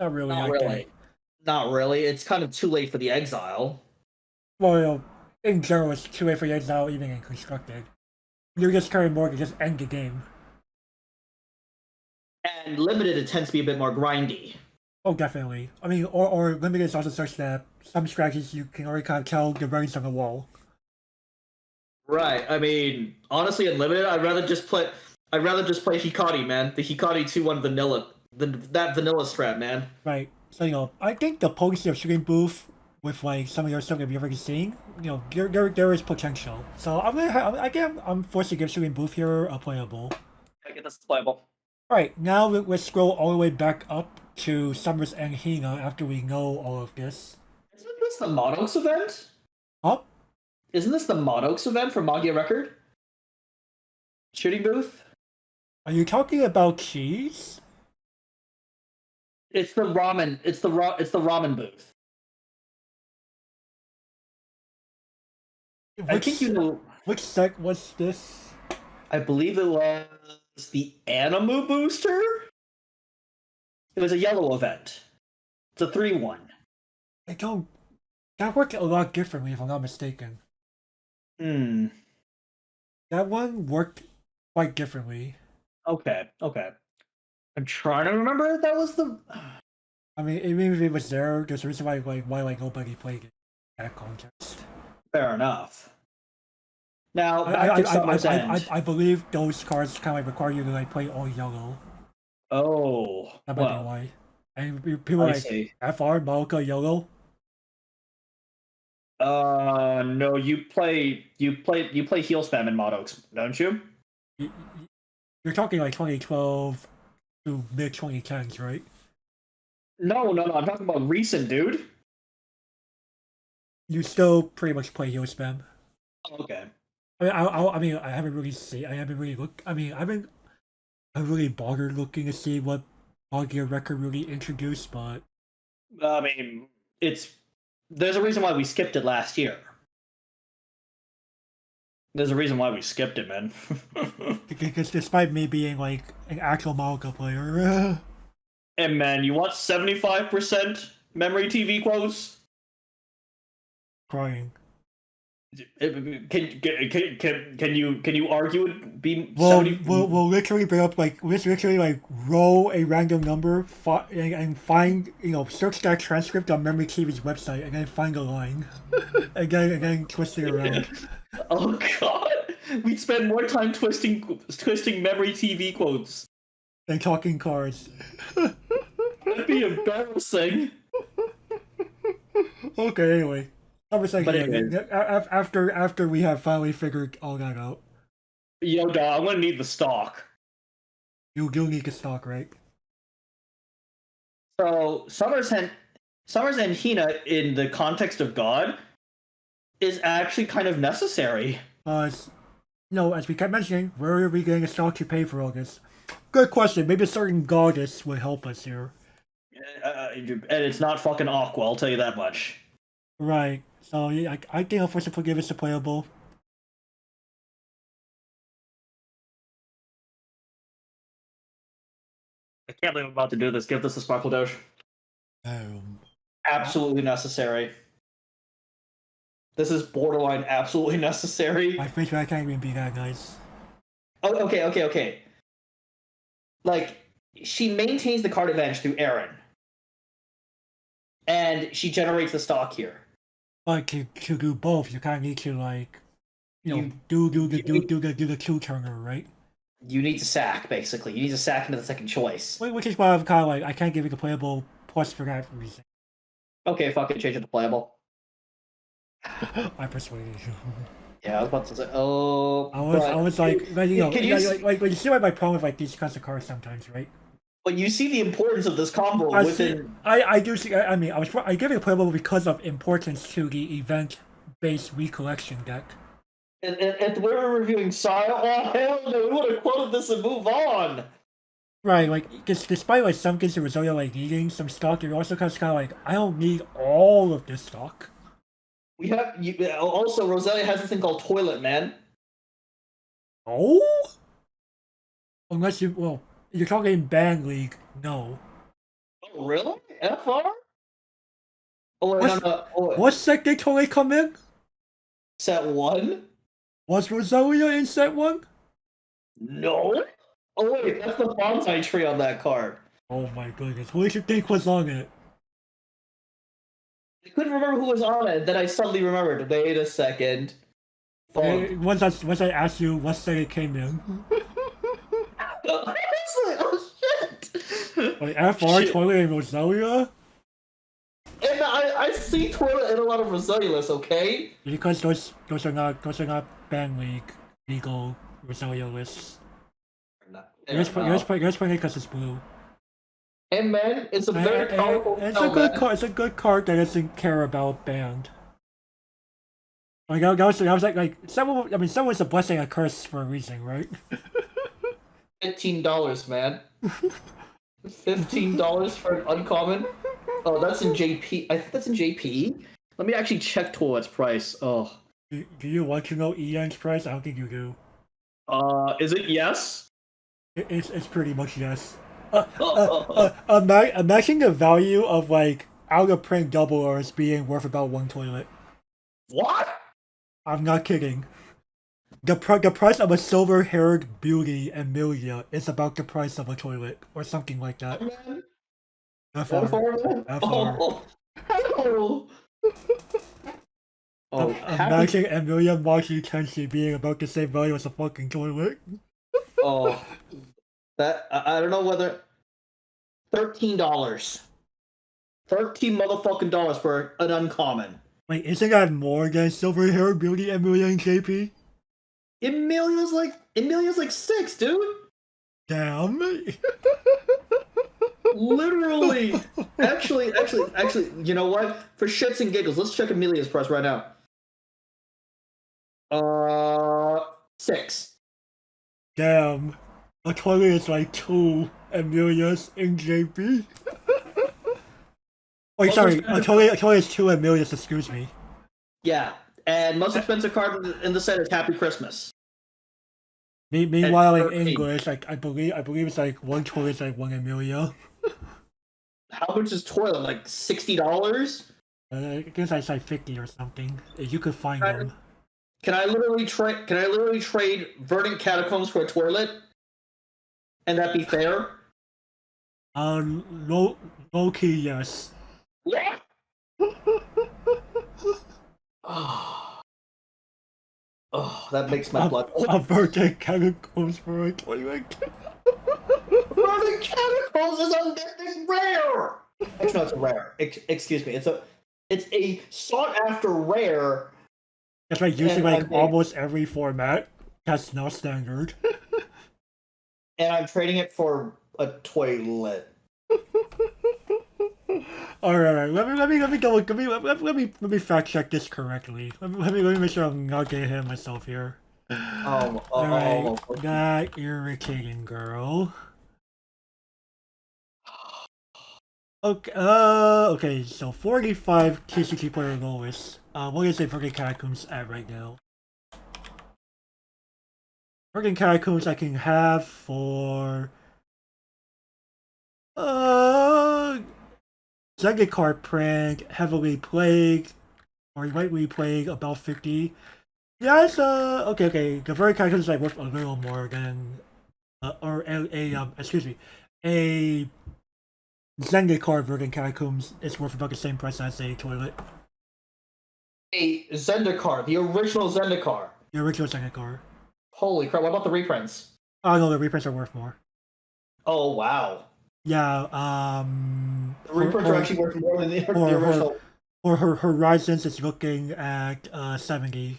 Not really,
Not
I think.
really. Not really. It's kind of too late for the exile.
Well, you know, in general, it's too late for the exile even in constructed. You're just carrying more to just end the game.
And limited, it tends to be a bit more grindy.
Oh, definitely. I mean, or limited is also such that some strategies you can already kind of tell the writings on the wall.
Right. I mean, honestly, in limited, I'd rather just play Hikari, man. The Hikari 2-1 vanilla. That vanilla strat, man.
Right. So, you know, I think the potency of shooting booth with like some of your stuff that we've already seen, you know, there is potential. So I'm forced to give shooting booth here a playable.
I get this playable.
Alright, now let's scroll all the way back up to Summers and Hina after we know all of this.
Isn't this the Monox event?
Up?
Isn't this the Monox event from Magia Record? Shooting booth?
Are you talking about cheese?
It's the ramen. It's the ramen booth. I think you know.
Which sec was this?
I believe it was the Animu booster. It was a yellow event. It's a 3-1.
I don't. That worked a lot differently, if I'm not mistaken.
Hmm.
That one worked quite differently.
Okay. Okay. I'm trying to remember if that was the.
I mean, even if it was there, there's a reason why nobody played it in that context.
Fair enough. Now back to Summer's End.
I believe those cards kind of like require you to like play all yellow.
Oh,
That might be why. And people
I
like
see.
FR Maoka yellow.
No, you play heel spam in Modox, don't you?
You're talking like 2012 to mid 2010s, right?
No, I'm talking about recent, dude.
You still pretty much play heel spam.
Okay.
I mean, I haven't really seen. I haven't really looked. I mean, I haven't really bothered looking to see what Magia Record really introduced, but
I mean, there's a reason why we skipped it last year. There's a reason why we skipped it, man.
because despite me being like an actual Maoka player,
And man, you want 75% memory TV quotes?
crying.
Can you argue it be
Well,
70?
we'll literally bring up like literally like roll a random number and find, you know, search that transcript on Memory TV's website and then find a line and then twist it around.
Oh god, we'd spend more time twisting Memory TV quotes
and talking cards.
That'd be embarrassing.
Okay, anyway. But
anyways.
after we have finally figured all that out.
Yo, dog, I'm gonna need the stock.
You do need the stock, right?
So Summers and Hina in the context of God is actually kind of necessary.
No, as we kept mentioning, where are we getting a stock to pay for all this? Good question. Maybe a certain goddess would help us here.
And it's not fucking Aqua, I'll tell you that much.
Right. So yeah, I think I'll force to give us a playable.
I can't believe I'm about to do this. Give this a Sparkle Doge. Absolutely necessary. This is borderline absolutely necessary.
My face I can't even be that nice.
Oh, okay. Like, she maintains the card advantage through Aaron. And she generates the stock here.
But to do both, you kind of need to, like, you know, do the two turner, right?
You need to sack, basically. You need to sack into the second choice.
Which is why I'm kind of like, I can't give it a playable plus for that reason.
Okay, fuck it, change it to playable.
I persuaded you.
Yeah, I was about to say, oh.
I was like, you know, like you see my problem with like these kinds of cards sometimes, right?
But you see the importance of this combo
I
within.
I do see. I mean, I give it playable because of importance to the event-based recollection deck.
And we were reviewing Sai. Oh hell no! We would have quoted this and move on.
Right, like despite like some kids in Rosario like needing some stock, you're also kind of like, I don't need all of this stock.
We have also Rosalia has this thing called Toilet Man.
Oh, unless you're talking band league, no.
Oh really? FR? Oh wait,
What's,
no. Oh, wait.
what set did Tole come in?
Set 1?
Was Rosalia in set 1?
No. Oh wait, that's the bonsai tree on that card.
Oh my goodness, who did you think was on it?
I couldn't remember who was on it. Then I suddenly remembered. Wait a second.
Once I asked you what set it came in.
Oh shit!
Like FR,
Shit.
Toilet, and Rosalia?
And I see Toilet in a lot of Rosalia lists, okay?
Because those are not band league legal Rosalia lists. You're just playing it because it's blue.
And man, it's a very powerful.
It's a good card. It's a good card that doesn't care about band. Like I was like someone. I mean, someone's a blessing, a curse for a reason, right?
$15, man. $15 for an uncommon. Oh, that's in JP. I think that's in JP. Let me actually check Toilet's price. Oh.
Do you want to know Ian's price? I don't think you do.
Is it yes?
It's pretty much yes. Imagine the value of like out of print doublers being worth about 1 toilet.
What?
I'm not kidding. The price of a silver-haired beauty Emilia is about the price of a toilet, or something like that. FR.
Oh.
Imagine Emilia Machi Tenshi being about the same value as a fucking toilet.
Oh. That I don't know whether $13. $13 motherfucking dollars for an uncommon.
Wait, isn't that more than silver-haired beauty Emilia and JP?
Emilia's like 6, dude.
Damn.
Literally. Actually, you know what? For shits and giggles, let's check Emilia's price right now. 6.
Damn. A toilet is like 2 Emilias in JP. Wait, sorry. A toilet is 2 Emilias, excuse me.
Yeah. And most expensive card in the set is Happy Christmas.
Meanwhile, in English, like I believe it's like 1 toilet is like 1 Emilia.
How much is Toilet? Like $60?
I guess it's like 50 or something. If you could find them.
Can I literally trade Verdant Catacombs for a Toilet? And that be fair?
Low key, yes.
Yeah. Oh, that makes my blood.
A Verdant Catacombs for a toilet.
Verdant Catacombs is rare. Actually, no, it's a rare. Excuse me. It's a sought after rare.
That's like using like almost every format. That's not standard.
And I'm trading it for a toilet.
All right. Let me fact check this correctly. Let me make sure I'm not getting ahead of myself here. Alright, that irritating girl. Okay. Okay. So 45 TCT player lowest. What is it for the Catacombs at right now? Freaking Catacombs I can have for Zendikar print, heavily plagued, or lightly plagued, about 50. Yeah, it's okay. The very Catacombs is like worth a little more than excuse me, a Zendikar Verdant Catacombs is worth about the same price as a toilet.
A Zendikar, the original Zendikar.
The original Zendikar.
Holy crap! What about the reprints?
Oh no, the reprints are worth more.
Oh wow.
Yeah,
the reprints are actually worth more than the original.
Or her Horizons is looking at 70.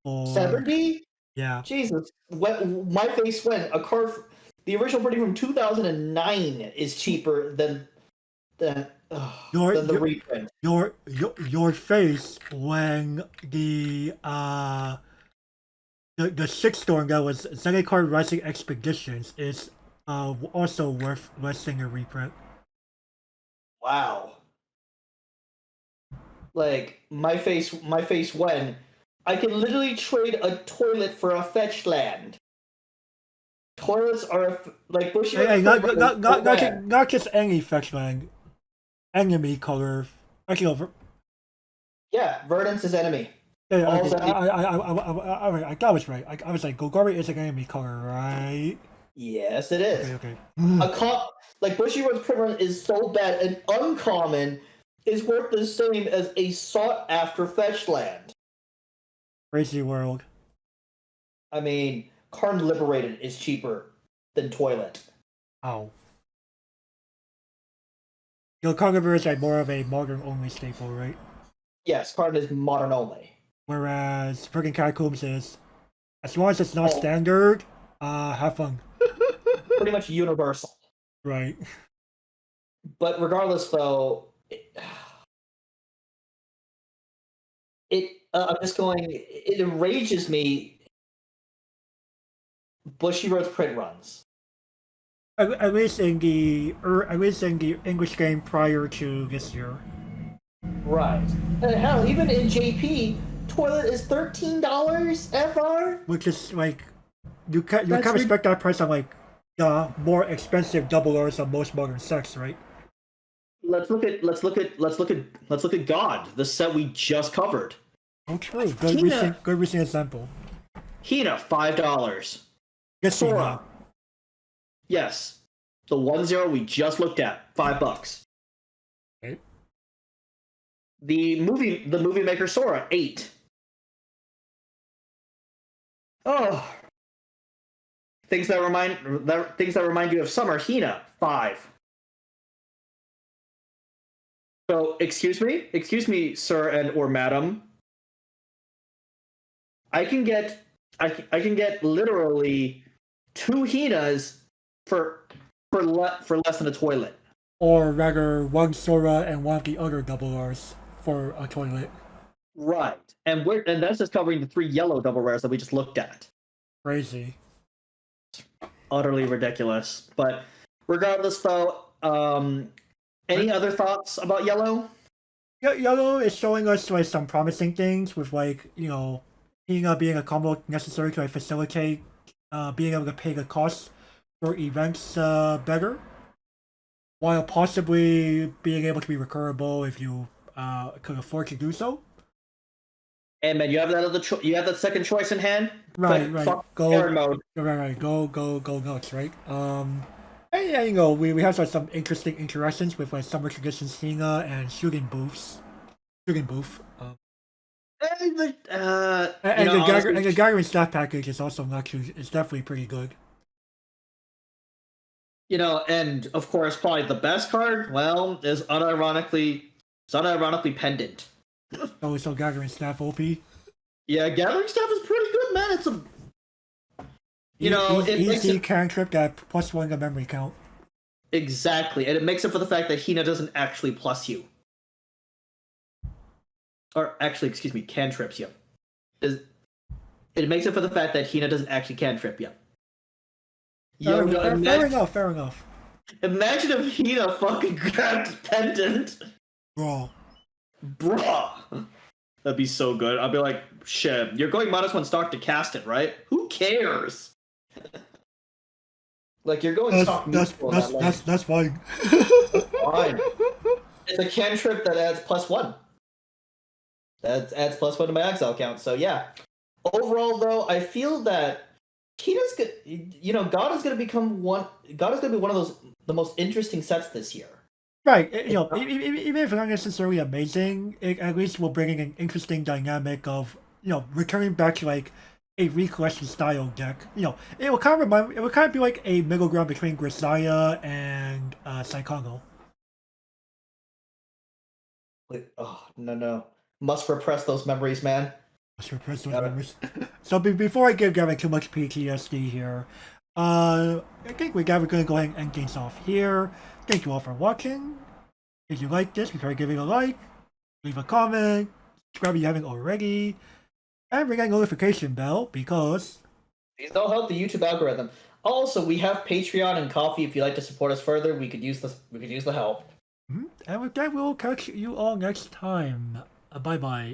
70?
Yeah.
Jesus, my face went. A card The original printing from 2009 is cheaper than
Your
than the
your
reprint.
your face when the sixth storm that was Zendikar Rising Expeditions is also worth less than a reprint.
Wow. Like my face when I can literally trade a toilet for a fetch land. Toilets are like
Hey,
Bushiroad's
hey,
print run is so bad.
not just any fetchland, enemy color. Actually, no,
Yeah, Verdance is enemy.
yeah,
All
okay,
enemy.
I was right. I was like, Golgari is an enemy color, right?
Yes, it is.
Okay, okay.
Like Bushiroad's print run is so bad, an uncommon is worth the same as a sought after fetch land.
Crazy world.
I mean, Karn Liberated is cheaper than Toilet.
Ow. Yo, Conqueror is like more of a modern only staple, right?
Yes, Karn is modern only.
Whereas friggin' Catacombs is, as long as it's not
Oh,
standard, have fun.
pretty much universal.
Right.
But regardless, though, I'm just going. It enrages me. Bushiroad's print runs.
At least in the English game prior to this year.
Right. And hell, even in JP, toilet is $13 FR.
Which is like you can't
That's
respect that price on like the more expensive double R's on most modern sets, right?
Let's look at God, the set we just covered.
Oh, true.
Hina,
Good recent example.
Hina, $5.
Yes,
Sora, yes, the 1-0 we just looked at, $5.
Okay.
The movie maker Sora, $8. Oh, things that remind you of summer. Hina, $5. So, excuse me, sir and or madam. I can get literally 2 Hinas for less than a toilet.
Or rather, one Sora and one of the other double R's for a toilet.
Right, and that's just covering the 3 yellow double rares that we just looked at.
Crazy.
Utterly ridiculous. But regardless, though, any other thoughts about yellow?
Yeah, Yellow is showing us like some promising things with like Hina being a combo necessary to like, facilitate being able to pay the cost for events better, while possibly being able to be recurable if you could afford to do so.
And man, you have you have that second choice in hand.
Right,
Aaron mode.
go nuts, right? And yeah, we have some interesting interactions with like Summer Traditions Hina and shooting booth.
And the
Gagarin staff package is also not too. It's definitely pretty good.
And of course, probably the best card, well, is unironically Pendant.
So Gagarin staff OP.
Yeah, Gathering Staff is pretty good, man. It's it makes
easy
it
cantrip that +1 the memory count.
exactly, and it makes up for the fact that Hina doesn't actually plus you, or actually, excuse me, cantrips you. It makes up for the fact that Hina doesn't actually cantrip you.
Fair enough.
Imagine if Hina fucking grabbed Pendant. Bruh. That'd be so good. I'd be like, shit, you're going -1 stock to cast it, right? Who cares? Like, you're going stock neutral.
That's fine.
Fine. It's a cantrip that adds +1. That adds +1 to my exile count. So yeah. Overall, though, I feel that Hina's good. God is going to become one. God is going to be one of the most interesting sets this year.
Right, even if it's not necessarily amazing, it at least will bring in an interesting dynamic of returning back to like a recollection style deck. It will kind of be like a middle ground between Grisaya and Saikano.
Oh no! Must repress those memories, man.
Must repress those memories. So before I give Gavin too much PTSD here, I think we're gonna go ahead and end things off here. Thank you all for watching. If you like this, be sure to give it a like, leave a comment, subscribe if you haven't already, and ring that notification bell because
These all help the YouTube algorithm. Also, we have Patreon and Coffee. If you'd like to support us further, we could use this. We could use the help.
and with that, we'll catch you all next time. Bye bye.